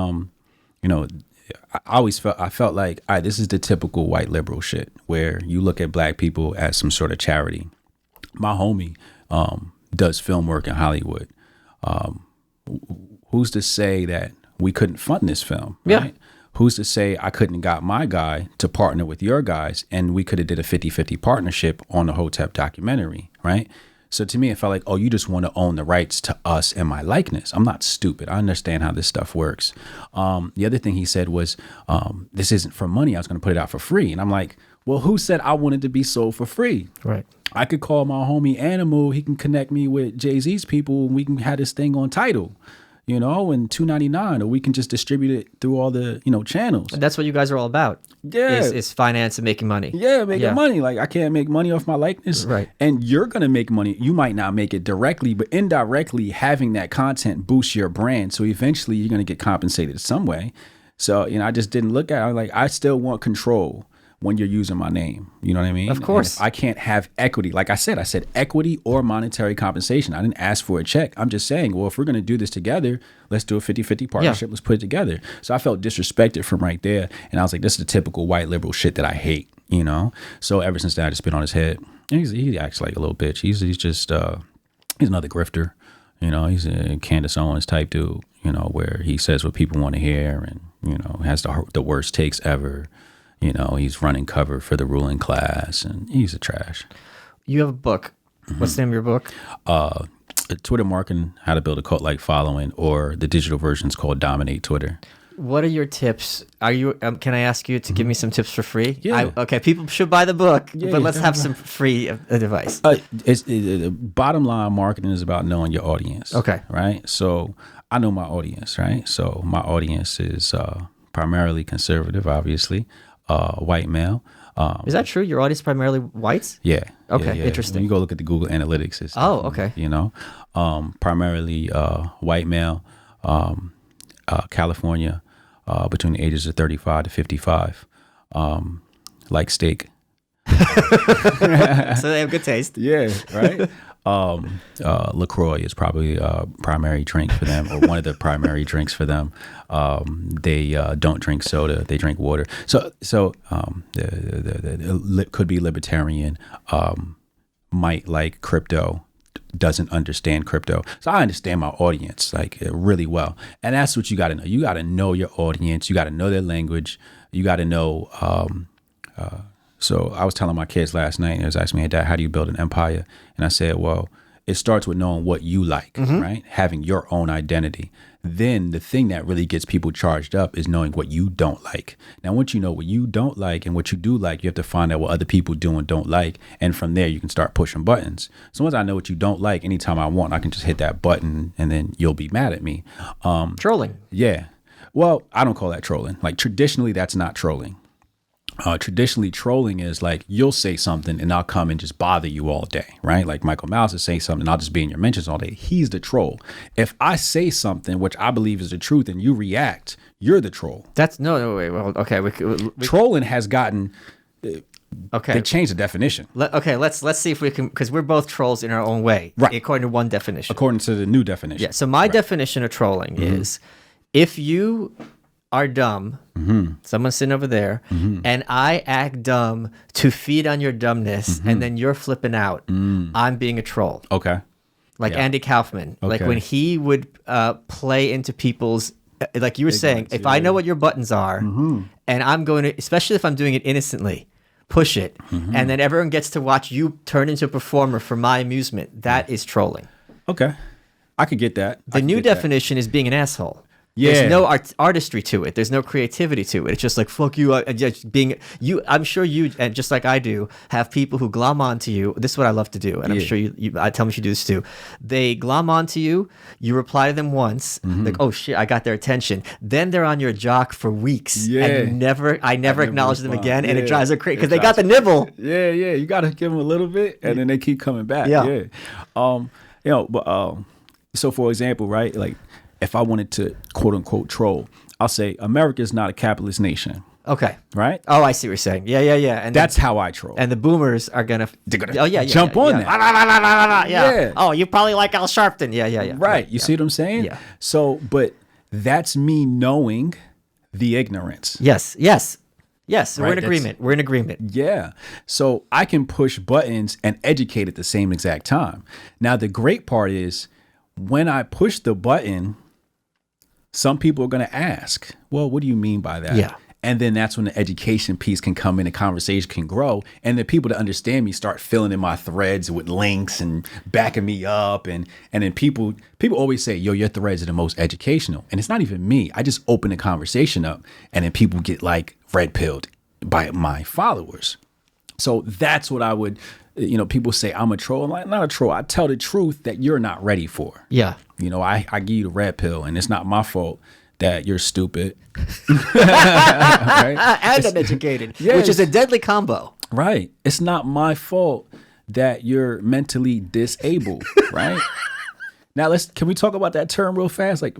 I felt like, all right, this is the typical white liberal shit where you look at black people as some sort of charity. My homie does film work in Hollywood. Who's to say that we couldn't fund this film? Right? Yeah. Who's to say I couldn't have got my guy to partner with your guys and we could have did a 50-50 partnership on the Hotep documentary, right? So to me, it felt like, oh, you just want to own the rights to us and my likeness. I'm not stupid. I understand how this stuff works. The other thing he said was, this isn't for money. I was going to put it out for free. And I'm like, well, who said I wanted to be sold for free? Right. I could call my homie Animal. He can connect me with Jay-Z's people and we can have this thing on Tidal. And $2.99, or we can just distribute it through all the, channels. And that's what you guys are all about. Yeah. Is finance and making money. Yeah, making money. Like, I can't make money off my likeness. Right. And you're going to make money. You might not make it directly, but indirectly having that content boosts your brand. So eventually you're going to get compensated some way. So, I just didn't look at it. I'm like, I still want control when you're using my name. You know what I mean? Of course. I can't have equity. Like I said equity or monetary compensation. I didn't ask for a check. I'm just saying, well, if we're going to do this together, let's do a 50-50 partnership. Yeah. Let's put it together. So I felt disrespected from right there. And I was like, this is the typical white liberal shit that I hate, So ever since that, I just been on his head. And he acts like a little bitch. He's just, he's another grifter. He's a Candace Owens type dude, where he says what people want to hear and, has the worst takes ever. He's running cover for the ruling class, and he's a trash. You have a book. Mm-hmm. What's the name of your book? Twitter Marketing, How to Build a Cult-Like Following, or the digital version is called Dominate Twitter. What are your tips? Can I ask you to give me some tips for free? Yeah. Okay, people should buy the book, but let's have some free advice. Bottom line, marketing is about knowing your audience. Okay. Right? So I know my audience, right? So my audience is primarily conservative, obviously, white male. Is that true? Your audience primarily whites? Yeah. Okay, yeah. interesting. When you go look at the Google Analytics, it's okay. you know, primarily white male, California, between the ages of 35 to 55, like steak. So they have good taste. Yeah, right. LaCroix is probably a primary drink for them, or one of the primary drinks for them. They don't drink soda; they drink water. So could be libertarian. Might like crypto, doesn't understand crypto. So I understand my audience like really well, and that's what you got to know. You got to know your audience. You got to know their language. You got to know. So I was telling my kids last night, and they was asking me, "Hey, Dad, how do you build an empire?" And I said, well, it starts with knowing what you like, right? Having your own identity. Then the thing that really gets people charged up is knowing what you don't like. Now, once you know what you don't like and what you do like, you have to find out what other people do and don't like. And from there, you can start pushing buttons. So once I know what you don't like, anytime I want, I can just hit that button and then you'll be mad at me. Trolling. Yeah. Well, I don't call that trolling. Like traditionally, that's not trolling. Traditionally, trolling is like you'll say something and I'll come and just bother you all day, right? Like Michael Malice is saying something and I'll just be in your mentions all day. He's the troll. If I say something which I believe is the truth and you react, you're the troll. That's no wait. Well, okay. We Trolling has gotten. Okay. They changed the definition. Let's see if we can, because we're both trolls in our own way, right? According to one definition. According to the new definition. Yeah. So my definition of trolling is if you are dumb, someone's sitting over there, and I act dumb to feed on your dumbness, and then you're flipping out, I'm being a troll. Okay. Like Andy Kaufman, like when he would play into people's, like you were saying, if I know what your buttons are, and I'm going to, especially if I'm doing it innocently, push it, and then everyone gets to watch you turn into a performer for my amusement, that is trolling. Okay. I could get that. The new definition is being an asshole. Yeah. There's no artistry to it. There's no creativity to it. It's just like, fuck you. Just being you. I'm sure you, and just like I do, have people who glom onto you. This is what I love to do. And I'm sure I tell me you do this too. They glom onto you. You reply to them once. Like, oh shit, I got their attention. Then they're on your jock for weeks. Yeah. And I never acknowledge them again. And it drives them crazy because It they got the nibble. Yeah. You got to give them a little bit and then they keep coming back. Yeah. So for example, right, like, if I wanted to quote unquote troll, I'll say America is not a capitalist nation. Okay. Right? Oh, I see what you're saying. Yeah. And that's how I troll. And the boomers are gonna jump on that. Yeah. Oh, you probably like Al Sharpton. Yeah. Right. You see what I'm saying? Yeah. So, but that's me knowing the ignorance. Yes. We're in agreement. Yeah. So I can push buttons and educate at the same exact time. Now, the great part is when I push the button, some people are going to ask, well, what do you mean by that? Yeah. And then that's when the education piece can come in, the conversation can grow. And the people that understand me start filling in my threads with links and backing me up. And then people always say, yo, your threads are the most educational. And it's not even me. I just open the conversation up and then people get like red pilled by my followers. So that's what I would, people say I'm a troll. I'm like, not a troll. I tell the truth that you're not ready for. Yeah. I give you the red pill and it's not my fault that you're stupid. Right? And uneducated, which is a deadly combo. Right. It's not my fault that you're mentally disabled, right? Now can we talk about that term real fast? Like,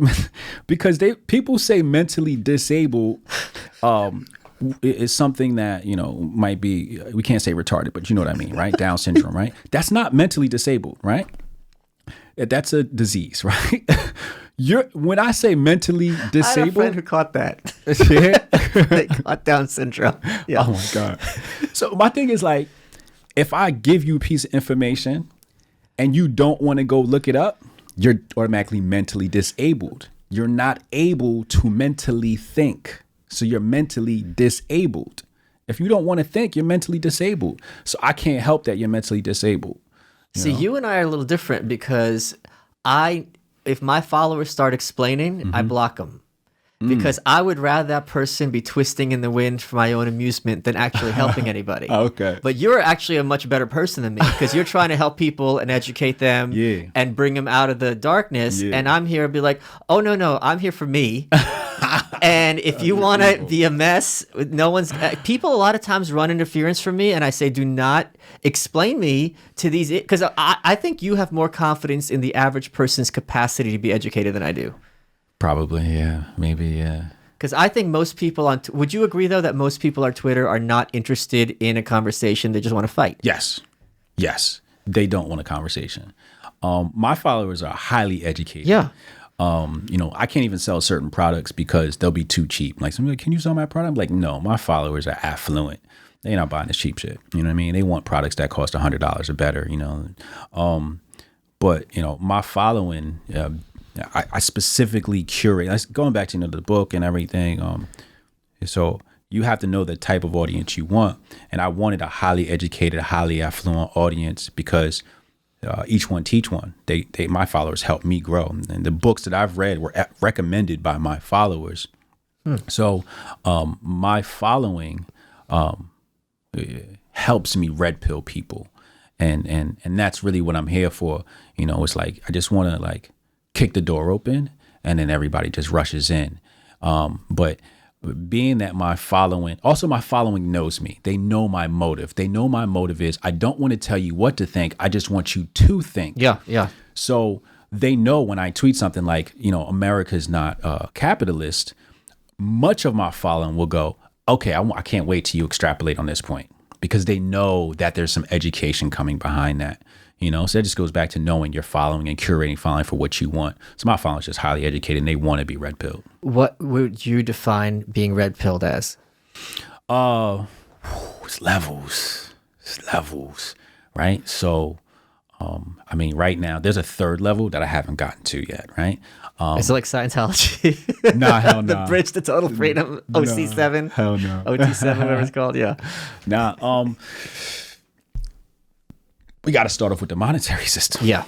because people say mentally disabled is something that, might be, we can't say retarded, but you know what I mean, right? Down syndrome, right? That's not mentally disabled, right? That's a disease, right? When I say mentally disabled, I had a friend who caught that. Yeah. They caught Down syndrome. Yeah. Oh my God. So my thing is like, if I give you a piece of information and you don't want to go look it up, you're automatically mentally disabled. You're not able to mentally think. So you're mentally disabled. If you don't want to think, you're mentally disabled. So I can't help that you're mentally disabled. You and I are a little different because if my followers start explaining, I block them. Because I would rather that person be twisting in the wind for my own amusement than actually helping anybody. Okay. But you're actually a much better person than me because you're trying to help people and educate them and bring them out of the darkness. Yeah. And I'm here to be like, oh, no, I'm here for me. And if you want to be a mess, no one's people a lot of times run interference from me, and I say, do not explain me to these, because I think you have more confidence in the average person's capacity to be educated than I do. Probably, yeah, maybe, yeah. Because I think most people on would you agree though that most people on Twitter are not interested in a conversation, they just want to fight? Yes, they don't want a conversation. My followers are highly educated. Yeah. I can't even sell certain products because they'll be too cheap. Like, somebody, can you sell my product? I'm like, no, my followers are affluent. They're not buying this cheap shit. You know what I mean? They want products that cost $100 or better, But, my following, I specifically curate, going back to, the book and everything. So you have to know the type of audience you want. And I wanted a highly educated, highly affluent audience because each one teach one. My followers helped me grow, and the books that I've read were recommended by my followers. So my following helps me red pill people, and that's really what I'm here for. It's like I just want to kick the door open, and then everybody just rushes in. But being that my following knows me. They know my motive. They know my motive is I don't want to tell you what to think. I just want you to think. Yeah. So they know when I tweet something like, America's not capitalist, much of my following will go, okay, I can't wait till you extrapolate on this point, because they know that there's some education coming behind that. So that just goes back to knowing your following and curating following for what you want. So my following is just highly educated, and they want to be red pilled. What would you define being red pilled as? It's levels, right? So, right now there's a third level that I haven't gotten to yet, right? Is it like Scientology? Nah, hell no. The Bridge to Total Freedom, OC7? Nah, hell no. OT7, whatever it's called, yeah. Nah, we got to start off with the monetary system. Yeah.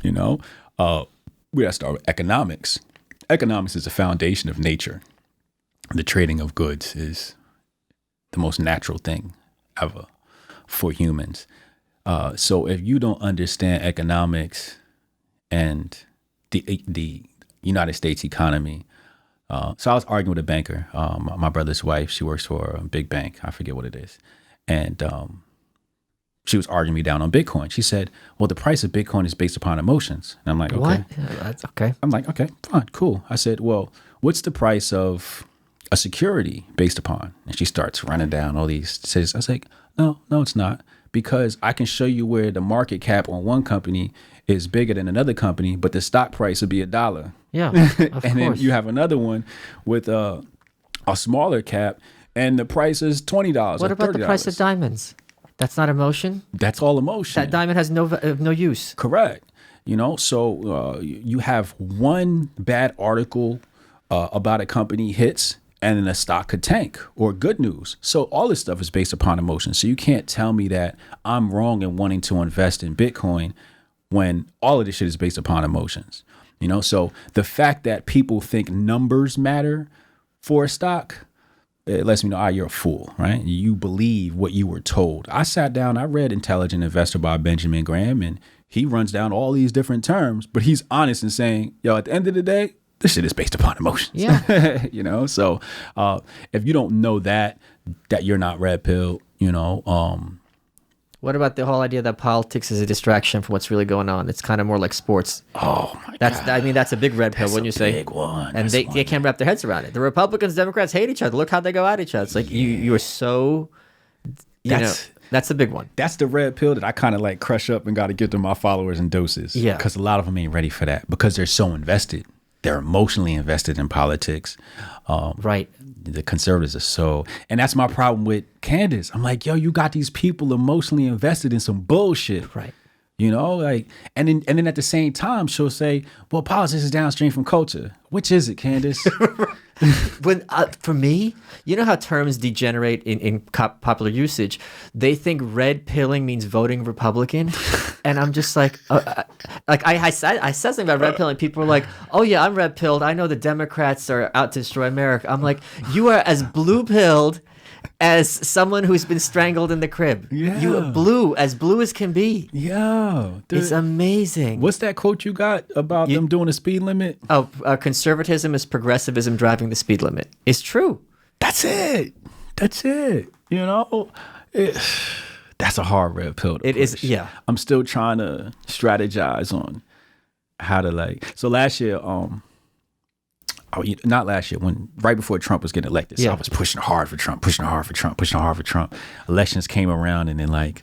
We got to start with economics. Economics is the foundation of nature. The trading of goods is the most natural thing ever for humans. So if you don't understand economics and the United States economy, so I was arguing with a banker, my brother's wife. She works for a big bank. I forget what it is. And she was arguing me down on Bitcoin. She said, well, the price of Bitcoin is based upon emotions. And I'm like, okay. What? Yeah, that's okay. I'm like, okay, fine, cool. I said, well, what's the price of a security based upon? And she starts running down all these statistics. I was like, no, it's not. Because I can show you where the market cap on one company is bigger than another company, but the stock price would be $1. Yeah, of and then you have another one with a smaller cap, and the price is $20. What about $30. the price of diamonds? That's not emotion? That's all emotion. That diamond has no use. Correct. So you have one bad article about a company hits, and then a stock could tank, or good news. So all this stuff is based upon emotion. So you can't tell me that I'm wrong in wanting to invest in Bitcoin when all of this shit is based upon emotions. So the fact that people think numbers matter for a stock, it lets me know, you're a fool, right? You believe what you were told. I sat down, I read Intelligent Investor by Benjamin Graham, and he runs down all these different terms, but he's honest in saying, at the end of the day, this shit is based upon emotions. Yeah. So if you don't know that you're not red pilled, What about the whole idea that politics is a distraction from what's really going on? It's kind of more like sports. Oh my God. That's a big red pill, wouldn't you say? Big one. And they can't wrap their heads around it. The Republicans, Democrats hate each other. Look how they go at each other. It's like you are so, that's a big one. That's the red pill that I kind of like crush up and got to give to my followers in doses. Yeah. Because a lot of them ain't ready for that because they're so invested. They're emotionally invested in politics. Right. The conservatives are so, and that's my problem with Candace. I'm like, yo, you got these people emotionally invested in some bullshit. Right. And then at the same time, she'll say, well, politics is downstream from culture. Which is it, Candace? When for me, you know how terms degenerate in popular usage? They think red pilling means voting Republican, and I'm just like, I said something about red pilling. People were like, oh yeah, I'm red pilled. I know the Democrats are out to destroy America. I'm like, you are as blue pilled as someone who's been strangled in the crib. Yeah. You as blue as can be. Yeah. It's amazing. What's that quote you got about them doing a speed limit? Oh, conservatism is progressivism driving the speed limit. It's true. That's it. You know, that's a hard red pill to push. Is, yeah. I'm still trying to strategize on how to So last year, not last year, right before Trump was getting elected, so I was pushing hard for Trump. Elections came around, and then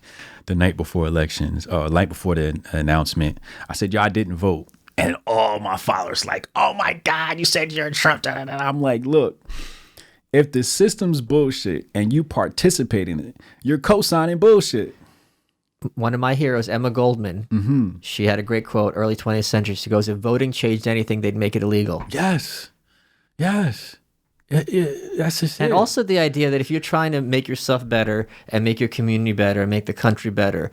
the night before elections, night before the announcement, I said, I didn't vote. And all my followers oh my God, you said you're a Trump. And I'm like, look, if the system's bullshit and you participate in it, you're co-signing bullshit. One of my heroes, Emma Goldman, she had a great quote, early 20th century. She goes, if voting changed anything, they'd make it illegal. Yes. That's just and it. Also the idea that if you're trying to make yourself better and make your community better and make the country better,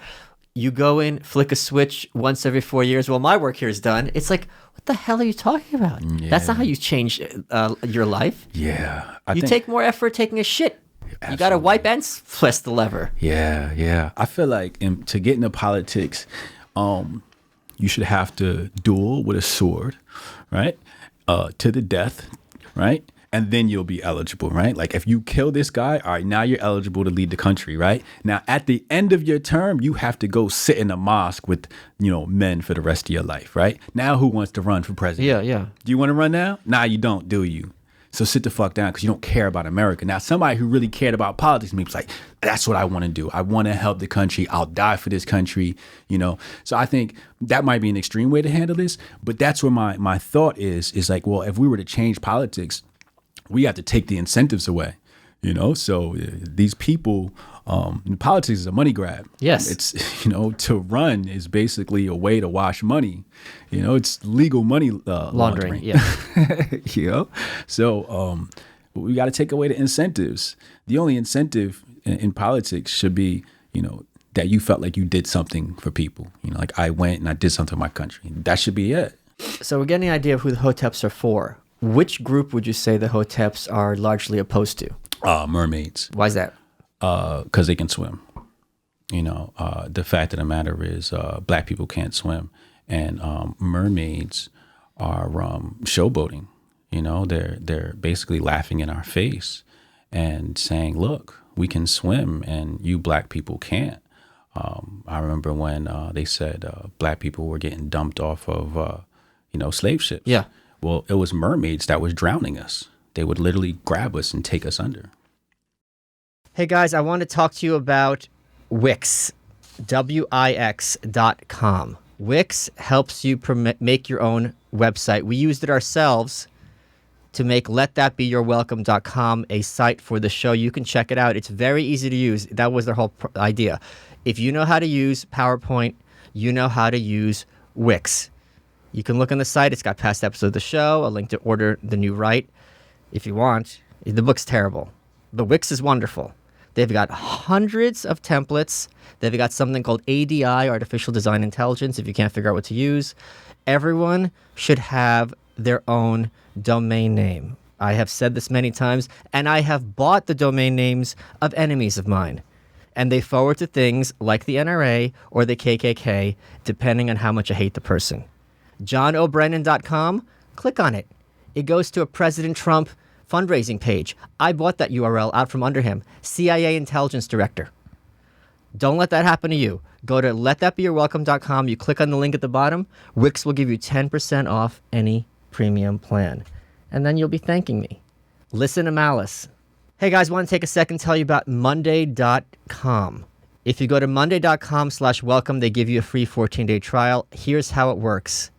you go in, flick a switch once every 4 years. Well, my work here is done. It's like, what the hell are you talking about? Yeah. That's not how you change your life. Yeah. You take more effort taking a shit. Absolutely. You got to wipe and press the lever. Yeah. I feel like to get into politics, you should have to duel with a sword, right? To the death, right? And then you'll be eligible, right? Like if you kill this guy, all right, now you're eligible to lead the country, right? Now at the end of your term, you have to go sit in a mosque with, men for the rest of your life, right? Now who wants to run for president? Yeah. Do you want to run now? Nah, you don't, do you? So sit the fuck down because you don't care about America. Now, somebody who really cared about politics, maybe was like, that's what I want to do. I want to help the country. I'll die for this country, So I think that might be an extreme way to handle this. But that's where my thought is like, well, if we were to change politics, we have to take the incentives away, So these people, politics is a money grab. Yes. It's, to run is basically a way to wash money. It's legal money laundering. Yeah. So we got to take away the incentives. The only incentive in politics should be, that you felt like you did something for people. Like I went and I did something for my country. That should be it. So we're getting an idea of who the Hoteps are for. Which group would you say the Hoteps are largely opposed to? Mermaids. Why is that? Because they can swim. The fact of the matter is black people can't swim. And mermaids are showboating. They're basically laughing in our face and saying, look, we can swim and you black people can't. I remember when they said black people were getting dumped off of, slave ships. Yeah. Well, it was mermaids that was drowning us. They would literally grab us and take us under. Hey guys, I want to talk to you about Wix, Wix.com. Wix helps you make your own website. We used it ourselves to make LetThatBeYourWelcome.com a site for the show. You can check it out. It's very easy to use. That was their whole idea. If you know how to use PowerPoint, you know how to use Wix. You can look on the site. It's got past episodes of the show, a link to order the new write if you want. The book's terrible, but Wix is wonderful. They've got hundreds of templates. They've got something called ADI, Artificial Design Intelligence, if you can't figure out what to use. Everyone should have their own domain name. I have said this many times, and I have bought the domain names of enemies of mine. And they forward to things like the NRA or the KKK, depending on how much I hate the person. JohnO'Brennan.com, click on it. It goes to a President Trump fundraising page. I bought that URL out from under him. CIA intelligence director. Don't let that happen to you. Go to LetThatBeYourWelcome.com. You click on the link at the bottom. Wix will give you 10% off any premium plan. And then you'll be thanking me. Listen to Malice. Hey guys, want to take a second to tell you about Monday.com. If you go to Monday.com/welcome, they give you a free 14-day trial. Here's how it works.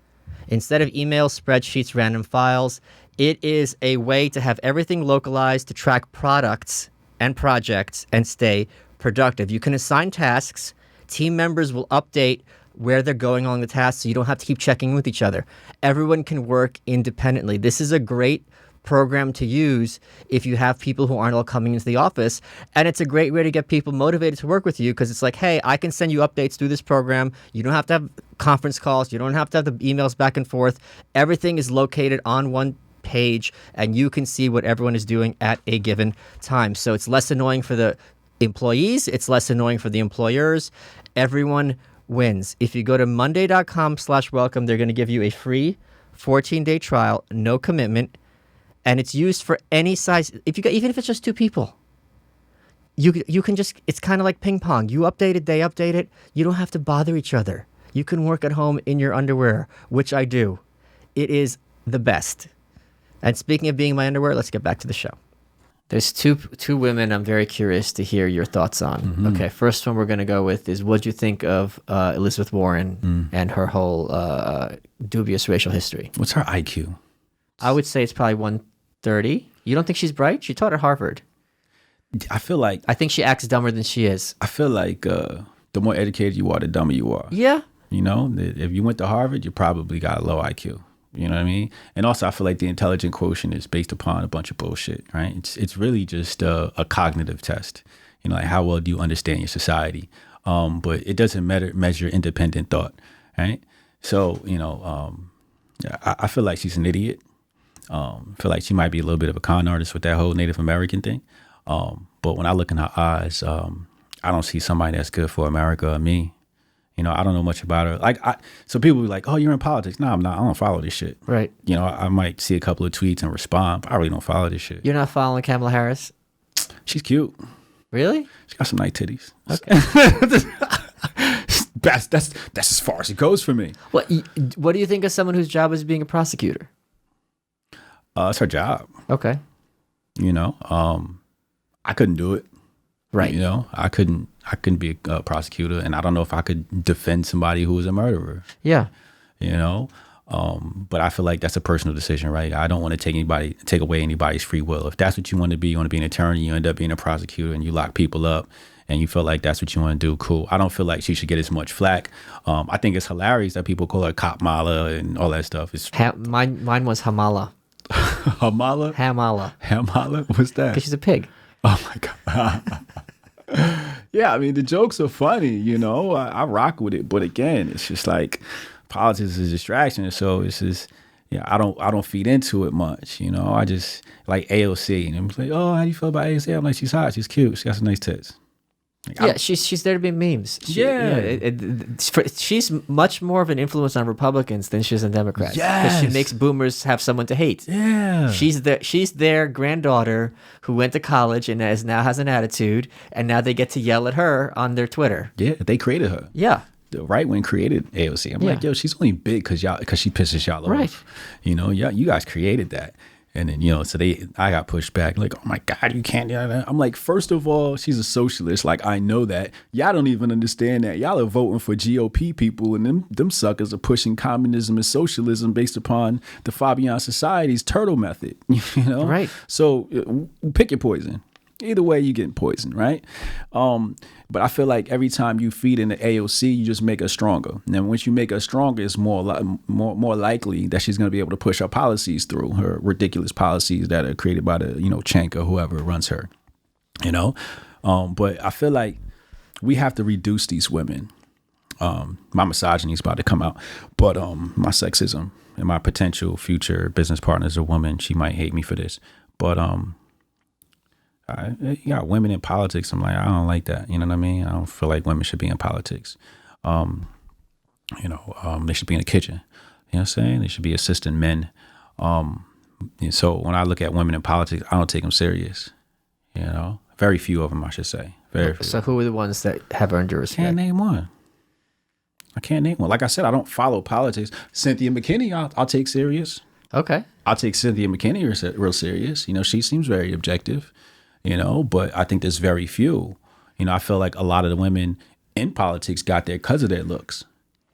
Instead of emails, spreadsheets, random files, it is a way to have everything localized to track products and projects and stay productive. You can assign tasks. Team members will update where they're going along the task, so you don't have to keep checking with each other. Everyone can work independently. This is a great program to use if you have people who aren't all coming into the office, and it's a great way to get people motivated to work with you because it's like, hey, I can send you updates through this program. You don't have to have conference calls. You don't have to have the emails back and forth. Everything is located on one page, and you can see what everyone is doing at a given time. So it's less annoying for the employees. It's less annoying for the employers. Everyone wins. If you go to monday.com/welcome, they're going to give you a free 14-day trial, no commitment, and it's used for any size. Even if it's just 2 people, you can just, it's kind of like ping pong. You update it, they update it. You don't have to bother each other. You can work at home in your underwear, which I do. It is the best. And speaking of being in my underwear, let's get back to the show. There's two women I'm very curious to hear your thoughts on. Mm-hmm. Okay, first one we're going to go with is, what do you think of Elizabeth Warren and her whole dubious racial history? What's her IQ? I would say it's probably 130. You don't think she's bright? She taught at Harvard. I think she acts dumber than she is. I feel like the more educated you are, the dumber you are. Yeah. You know, if you went to Harvard, you probably got a low IQ. You know what I mean? And also, I feel like the intelligent quotient is based upon a bunch of bullshit, right? It's really just a cognitive test. You know, like how well do you understand your society? But it doesn't measure independent thought, right? So, you know, I feel like she's an idiot. I feel like she might be a little bit of a con artist with that whole Native American thing. But when I look in her eyes, I don't see somebody that's good for America or me. You know, I don't know much about her. So people be like, "Oh, you're in politics." No, I'm not. I don't follow this shit. Right. You know, I might see a couple of tweets and respond, but I really don't follow this shit. You're not following Kamala Harris? She's cute. Really? She got some nice titties. Okay. that's as far as it goes for me. What do you think of someone whose job is being a prosecutor? It's her job. Okay. You know, I couldn't do it. Right. You know, I couldn't be a prosecutor, and I don't know if I could defend somebody who was a murderer. Yeah. You know, but I feel like that's a personal decision, right? I don't want to take away anybody's free will. If that's what you want to be an attorney, you end up being a prosecutor and you lock people up and you feel like that's what you want to do, cool. I don't feel like she should get as much flack. I think it's hilarious that people call her Cop Mala and all that stuff. Mine was Hamala. Hamala? Hamala? What's that? Because she's a pig. Oh my God. Yeah, I mean, the jokes are funny, you know. I rock with it. But again, it's just like politics is a distraction. So it's just, yeah, I don't feed into it much, you know. I just like AOC. And I'm like, oh, how do you feel about AOC? I'm like, she's hot. She's cute. She got some nice tits. Like, she's there to be memes. She's much more of an influence on Republicans than she is on Democrats. Because she makes boomers have someone to hate. Yeah, she's their granddaughter who went to college and now has an attitude, and now they get to yell at her on their Twitter. Yeah, they created her. Yeah, the right wing created AOC. I'm like, yo, she's only big because she pisses y'all off. Right. You know, yeah, you guys created that. And then, you know, so I got pushed back like, oh my God, you can't do that. I'm like, first of all, she's a socialist. Like, I know that. Y'all don't even understand that. Y'all are voting for GOP people, and them suckers are pushing communism and socialism based upon the Fabian Society's turtle method. You know? Right. So pick your poison. Either way, you're getting poisoned, right? But I feel like every time you feed into AOC, you just make her stronger. And then once you make her stronger, it's more likely that she's going to be able to push her policies through, her ridiculous policies that are created by the, you know, Cenk or whoever runs her, you know? But I feel like we have to reduce these women. My misogyny is about to come out, but my sexism and my potential future business partner is a woman. She might hate me for this, but you got women in politics. I'm like, I don't like that. You know what I mean? I don't feel like women should be in politics. They should be in the kitchen. You know what I'm saying? They should be assisting men. So when I look at women in politics, I don't take them serious. You know, very few of them, I should say. Very few. So who are the ones that have earned your respect? I can't name one. Like I said, I don't follow politics. Cynthia McKinney, I'll take serious. Okay. I'll take Cynthia McKinney real serious. You know, she seems very objective. You know, but I think there's very few. You know, I feel like a lot of the women in politics got there because of their looks.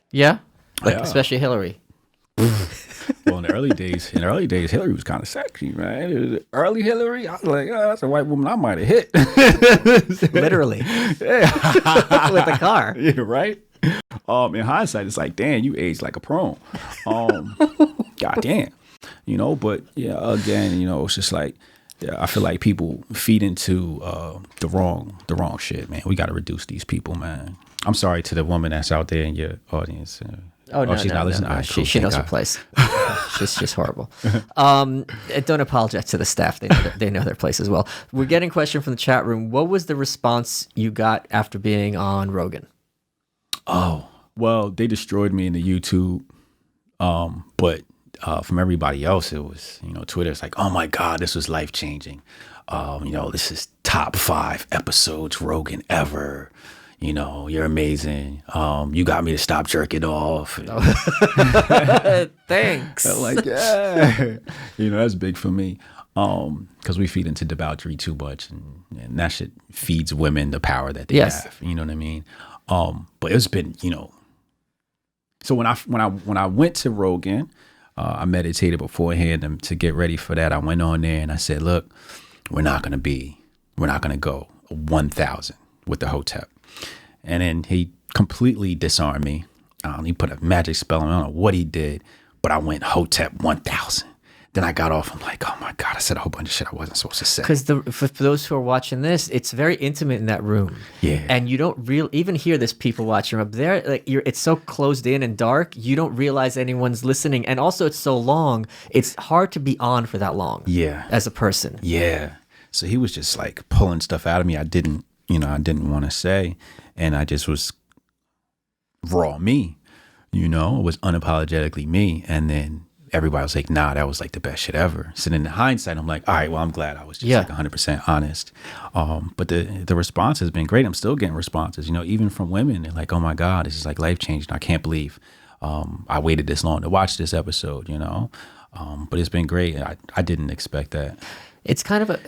Yeah, especially Hillary. Well, in the early days, Hillary was kind of sexy, right? Early Hillary, I was like, oh, that's a white woman I might have hit. Literally. Yeah. With a car. Yeah, right? In hindsight, it's like, damn, you aged like a prune. God damn. You know, but yeah, again, you know, it's just like, yeah, I feel like people feed into the wrong shit, man. We got to reduce these people, man. I'm sorry to the woman that's out there in your audience. She's not listening. No, Right, cool. She knows her place. It's just horrible. Don't apologize to the staff. They know their place as well. We're getting a question from the chat room. What was the response you got after being on Rogan? Oh, well, they destroyed me in the YouTube. But from everybody else, it was, Twitter. It's like, oh my God, this was life changing. This is top 5 episodes Rogan ever. You're amazing. You got me to stop jerking off. Thanks. I'm like, yeah. That's big for me. Because we feed into debauchery too much, and that shit feeds women the power that they have. You know what I mean? But it's been, So when I went to Rogan, I meditated beforehand to get ready for that. I went on there and I said, look, we're not going to go 1,000 with the Hotep. And then he completely disarmed me. He put a magic spell on me. I don't know what he did, but I went Hotep 1,000. Then I got off. I'm like, oh my God, I said a whole bunch of shit I wasn't supposed to say. Because for those who are watching this, it's very intimate in that room. Yeah. And you don't even hear this people watching up there. Like it's so closed in and dark, you don't realize anyone's listening. And also it's so long, it's hard to be on for that long. Yeah. As a person. Yeah. So he was just like pulling stuff out of me I didn't want to say. And I just was raw me, it was unapologetically me. And then everybody was like, nah, that was like the best shit ever. So then in hindsight, I'm like, all right, well, I'm glad I was just like 100% honest. But the response has been great. I'm still getting responses, even from women. They're like, oh my God, this is like life changing. I can't believe I waited this long to watch this episode, but it's been great. I didn't expect that. It's kind of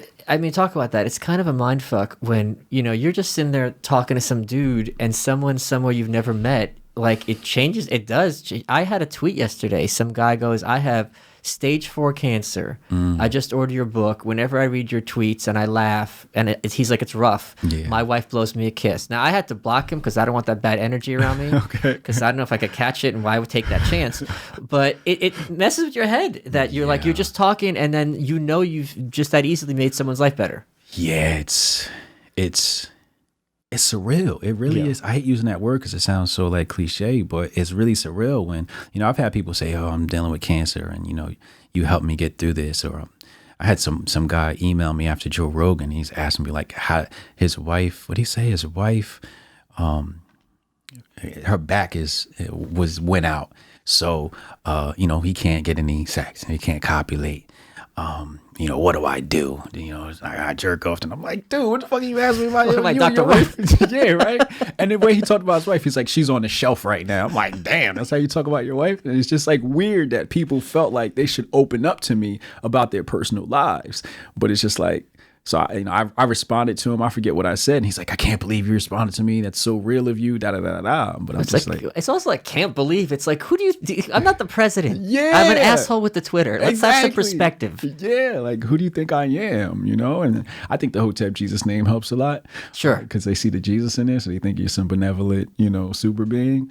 talk about that. It's kind of a mind fuck when, you're just sitting there talking to some dude and someone somewhere you've never met. Like it changes. It does. I had a tweet yesterday. Some guy goes, I have stage 4 cancer. I just ordered your book. Whenever I read your tweets and I laugh and he's like, it's rough. Yeah. My wife blows me a kiss. Now I had to block him because I don't want that bad energy around me. Okay. Because I don't know if I could catch it and why I would take that chance. But it messes with your head that you're like, you're just talking and then you've just that easily made someone's life better. Yeah, it's surreal. It really is. I hate using that word because it sounds so like cliche, but it's really surreal when, I've had people say, oh, I'm dealing with cancer and, you helped me get through this. Or I had some guy email me after Joe Rogan. He's asking me like how his wife, what'd he say? His wife, her back went out. So, he can't get any sex and he can't copulate. What do I do? I jerk off and I'm like, dude, what the fuck are you asking me about? What am I, Dr. Wife? Yeah, right. And the way he talked about his wife, he's like, she's on the shelf right now. I'm like, damn, that's how you talk about your wife? And it's just like weird that people felt like they should open up to me about their personal lives. But it's just like, so I responded to him. I forget what I said. And he's like, I can't believe you responded to me. That's so real of you. Da da da da. But I'm just like, it's also like, can't believe. It's like, who do you? I'm not the president. Yeah, I'm an asshole with the Twitter. Let's have some perspective. Yeah, like who do you think I am? And I think the Hotep Jesus name helps a lot. Sure, because they see the Jesus in there, so they think you're some benevolent, super being.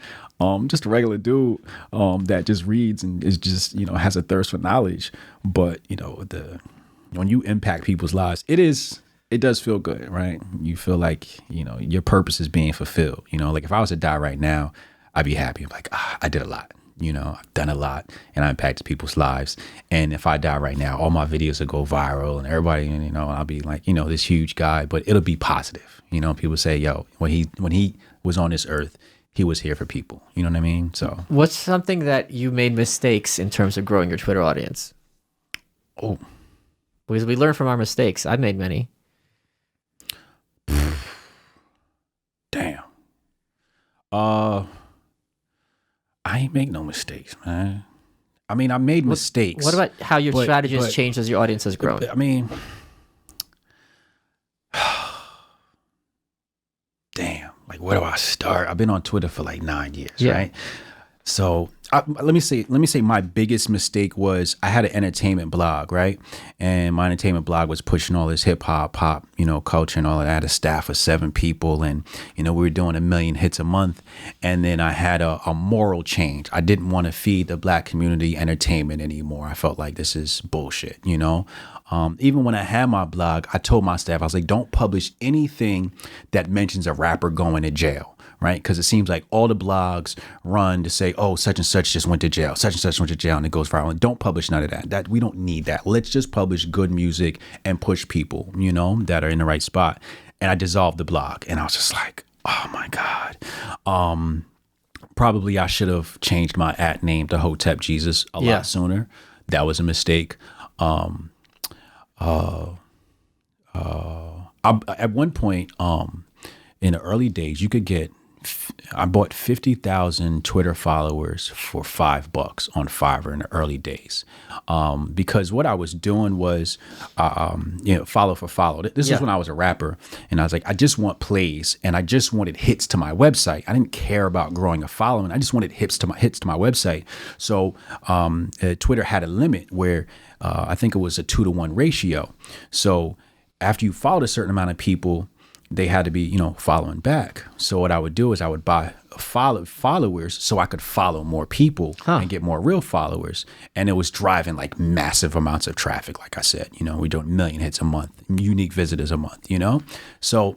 Just a regular dude that just reads and is just has a thirst for knowledge. But when you impact people's lives, it does feel good, right? You feel like, your purpose is being fulfilled. Like if I was to die right now, I'd be happy. I'm like, I did a lot, I've done a lot and I impacted people's lives. And if I die right now, all my videos will go viral and everybody, I'll be like, this huge guy, but it'll be positive. People say, yo, when he was on this earth, he was here for people. You know what I mean? So what's something that you made mistakes in terms of growing your Twitter audience? Oh, because we learn from our mistakes. I've made many. Damn. I ain't make no mistakes, man. I mean, I made mistakes. What about how your strategy has changed as your audience has grown? I mean, damn. Like, where do I start? I've been on Twitter for like 9 years, right? So let me say my biggest mistake was I had an entertainment blog, right? And my entertainment blog was pushing all this hip hop, pop, culture and all of that. I had a staff of 7 people and, we were doing 1 million hits a month. And then I had a moral change. I didn't want to feed the Black community entertainment anymore. I felt like this is bullshit, Even when I had my blog, I told my staff, I was like, don't publish anything that mentions a rapper going to jail. Right. Because it seems like all the blogs run to say, oh, such and such just went to jail, such and such went to jail, and it goes viral. And don't publish none of that. That we don't need that. Let's just publish good music and push people, that are in the right spot. And I dissolved the blog, and I was just like, oh my God. Probably I should have changed my @name to Hotep Jesus a lot sooner. That was a mistake. At one point, in the early days, you could get, I bought 50,000 Twitter followers for $5 on Fiverr in the early days. Because what I was doing was, follow for follow. This is when I was a rapper, and I was like, I just want plays, and I just wanted hits to my website. I didn't care about growing a following. I just wanted hits to my website. So Twitter had a limit where I think it was a 2-to-1 ratio. So after you followed a certain amount of people, they had to be, following back. So what I would do is I would buy followers so I could follow more people and get more real followers. And it was driving like massive amounts of traffic. Like I said, we're doing 1 million hits a month, unique visitors a month, So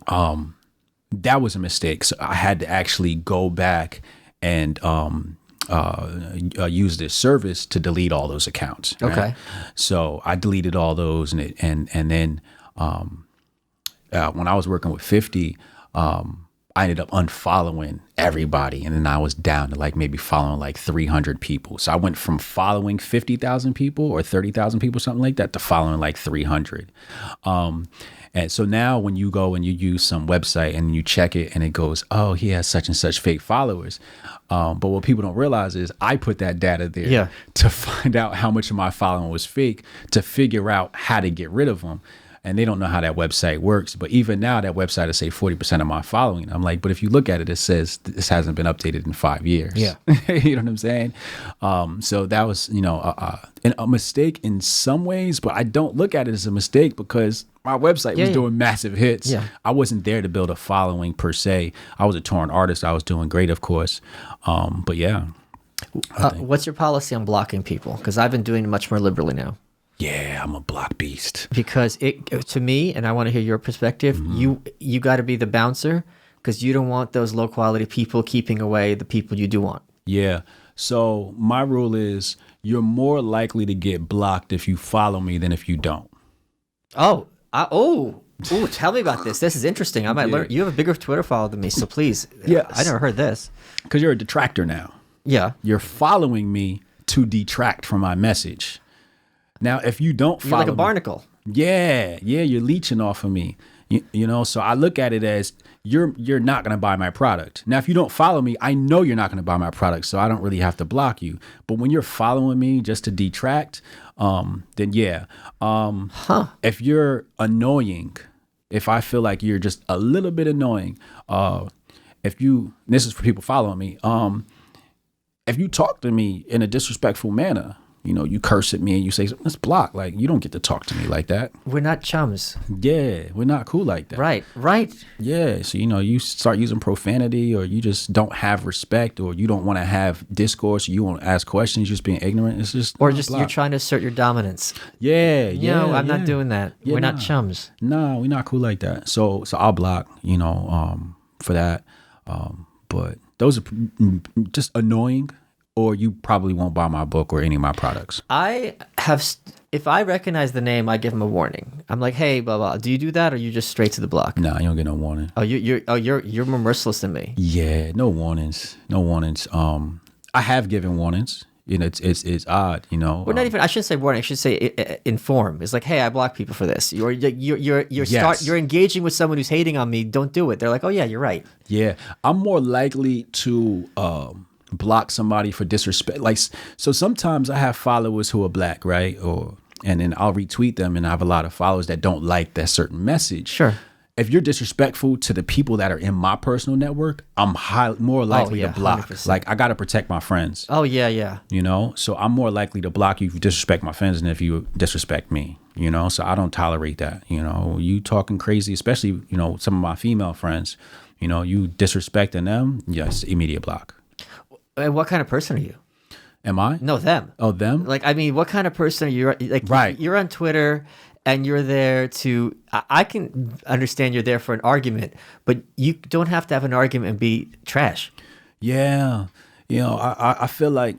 that was a mistake. So I had to actually go back and use this service to delete all those accounts. Right? Okay. So I deleted all those, and then when I was working with 50, I ended up unfollowing everybody, and then I was down to like maybe following like 300 people. So I went from following 50,000 people or 30,000 people, something like that, to following like 300. And so now when you go and you use some website and you check it and it goes, oh, he has such and such fake followers. But what people don't realize is I put that data there to find out how much of my following was fake, to figure out how to get rid of them. And they don't know how that website works. But even now, that website will say 40% of my following. I'm like, but if you look at it, it says this hasn't been updated in 5 years. Yeah. You know what I'm saying? So that was, a mistake in some ways, but I don't look at it as a mistake because my website was doing massive hits. Yeah. I wasn't there to build a following per se. I was a touring artist. I was doing great, of course. But yeah. What's your policy on blocking people? Because I've been doing it much more liberally now. Yeah, I'm a block beast. Because to me, and I want to hear your perspective, you got to be the bouncer because you don't want those low quality people keeping away the people you do want. Yeah. So my rule is you're more likely to get blocked if you follow me than if you don't. Oh, tell me about this. This is interesting. I might learn. You have a bigger Twitter follow than me, so please. Yes. I never heard this. Because you're a detractor now. Yeah. You're following me to detract from my message. Now, if you don't follow, you're like a barnacle. You're leeching off of me. So I look at it as you're not going to buy my product. Now, if you don't follow me, I know you're not going to buy my product, so I don't really have to block you. But when you're following me just to detract, then yeah. If you're annoying, if I feel like you're just a little bit annoying, this is for people following me, if you talk to me in a disrespectful manner, you curse at me and you say, let's block. Like, you don't get to talk to me like that. We're not chums. Yeah, we're not cool like that. Right. Yeah, so, you start using profanity or you just don't have respect or you don't want to have discourse or you want to ask questions, just being ignorant. It's just... Or just you're trying to assert your dominance. Yeah. No, I'm not doing that. Yeah, we're not chums. No, we're not cool like that. So I'll block, for that. But those are just annoying. Or you probably won't buy my book or any of my products. If I recognize the name, I give them a warning. I'm like, hey, blah blah. Do you do that, or you just straight to the block? No, you don't get no warning. Oh, you're more merciless than me. Yeah, no warnings. I have given warnings. It's odd. Well, not even. I shouldn't say warning. I should say inform. It's like, hey, I block people for this. You're you're engaging with someone who's hating on me. Don't do it. They're like, oh yeah, you're right. Yeah, I'm more likely to block somebody for disrespect. Like, so sometimes I have followers who are black, right? And then I'll retweet them, and I have a lot of followers that don't like that certain message. Sure. If you're disrespectful to the people that are in my personal network, I'm more likely to block. 100%. Like, I got to protect my friends. Oh, yeah. So I'm more likely to block you if you disrespect my friends than if you disrespect me, so I don't tolerate that. You talking crazy, especially, some of my female friends, you disrespecting them, yes, immediate block. And what kind of person are you? Am I? No, them. Oh, them? Like, I mean, what kind of person are you? Like, right. You're on Twitter and you're there to, I can understand you're there for an argument, but you don't have to have an argument and be trash. Yeah. You know, I feel like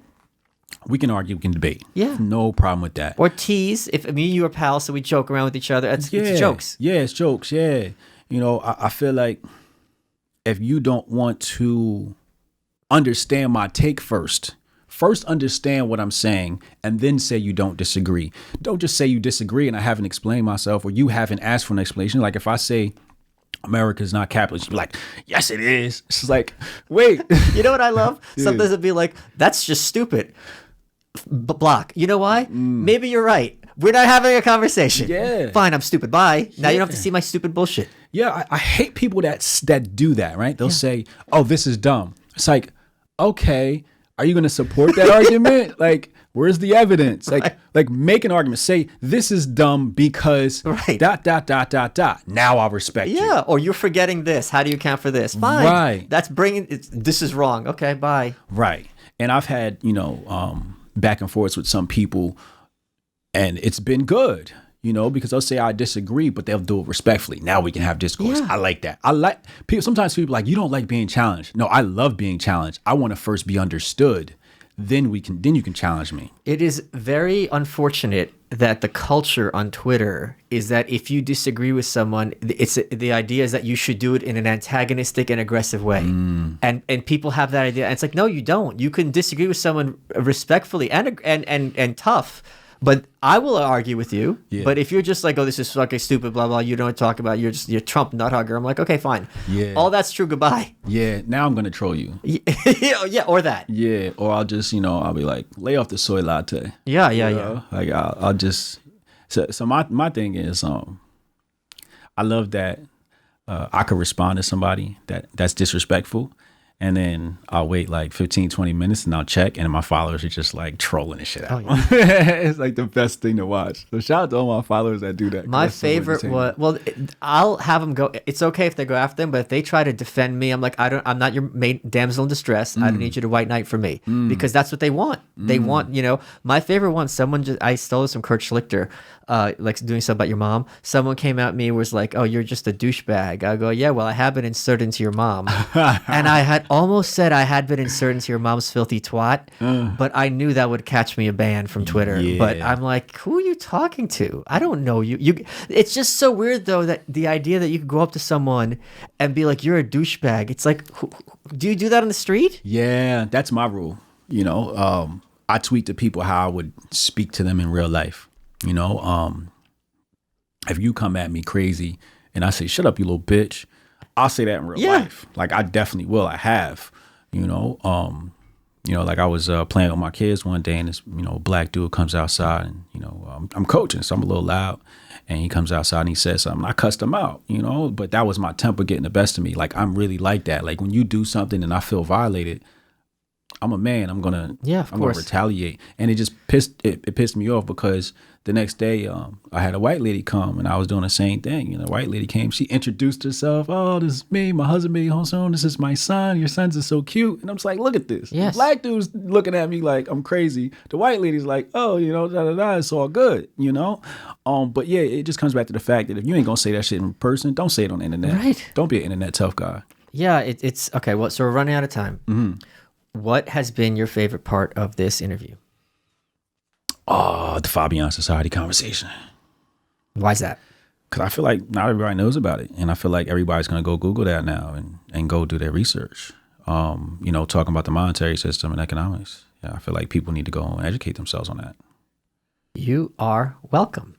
we can argue, we can debate. Yeah. No problem with that. Or tease. If me and you are pals, so we joke around with each other. It's jokes. Yeah, it's jokes. Yeah. You know, I feel like if you don't want to understand my take first understand what I'm saying and then say you don't disagree. Don't just say you disagree and I haven't explained myself or you haven't asked for an explanation. Like if I say America is not capitalist, you'd be like, yes, it is. It's just like, wait. You know what I love? Yeah. Sometimes it'd be like, that's just stupid. Block. You know why? Maybe you're right. We're not having a conversation. Yeah. Fine, I'm stupid. Bye. Now you don't have to see my stupid bullshit. Yeah, I hate people that do that, right? They'll say, oh, this is dumb. It's like, okay, are you going to support that argument? Like, where's the evidence? Like make an argument. Say, this is dumb because ... Now I'll respect you. Yeah, or you're forgetting this. How do you account for this? Fine. Right. That's this is wrong. Okay, bye. Right. And I've had, back and forths with some people, and it's been good, because they'll say I disagree, but they'll do it respectfully. Now we can have discourse. Yeah. I like that. I like people. Sometimes people are like, you don't like being challenged. No, I love being challenged. I want to first be understood. Then you can challenge me. It is very unfortunate that the culture on Twitter is that if you disagree with someone, the idea is that you should do it in an antagonistic and aggressive way. And people have that idea. And it's like, no, you don't. You can disagree with someone respectfully and tough. But I will argue with you. Yeah. But if you're just like, oh, this is fucking stupid, blah, blah, you don't talk about, you're Trump nut hugger. I'm like, okay, fine. Yeah. All that's true. Goodbye. Yeah. Now I'm going to troll you. Yeah. Or that. Yeah. Or I'll just, I'll be like, lay off the soy latte. Yeah. Yeah. Like I'll just, so my thing is, I love that I could respond to somebody that's disrespectful. And then I'll wait like 15, 20 minutes and I'll check. And my followers are just like trolling and shit out. Oh, yeah. It's like the best thing to watch. So shout out to all my followers that do that. My favorite was, I'll have them go. It's okay if they go after them, but if they try to defend me, I'm like, I'm not your damsel in distress. I don't need you to white knight for me because that's what they want. They want, my favorite one, I stole this from Kurt Schlichter, like doing something about your mom. Someone came at me, was like, oh, you're just a douchebag. I go, yeah, well, I have been inserted into your mom. And I had almost said I had been inserted into your mom's filthy twat, but I knew that would catch me a ban from Twitter. Yeah. But I'm like, who are you talking to? I don't know you. It's just so weird though that the idea that you could go up to someone and be like, you're a douchebag. It's like, do you do that on the street? Yeah, that's my rule. I tweet to people how I would speak to them in real life. If you come at me crazy and I say, shut up, you little bitch, I'll say that in real life. Like I definitely will. I have, like I was playing with my kids one day and this, black dude comes outside and, I'm coaching, so I'm a little loud and he comes outside and he says something. I cussed him out, but that was my temper getting the best of me. Like I'm really like that. Like when you do something and I feel violated, I'm a man. I'm gonna retaliate, and it just pissed me off because the next day I had a white lady come and I was doing the same thing. The white lady came. She introduced herself. Oh, this is me. My husband made home soon. This is my son. Your sons are so cute. And I'm just like, look at this. Yes. The black dude's looking at me like I'm crazy. The white lady's like, oh, it's all good. But yeah, it just comes back to the fact that if you ain't gonna say that shit in person, don't say it on the internet. Right. Don't be an internet tough guy. Yeah. It's okay. Well, so we're running out of time. Mm-hmm. What has been your favorite part of this interview? Oh, the Fabian Society conversation. Why is that? Because I feel like not everybody knows about it. And I feel like everybody's going to go Google that now and go do their research. Talking about the monetary system and economics. Yeah, I feel like people need to go and educate themselves on that. You are welcome.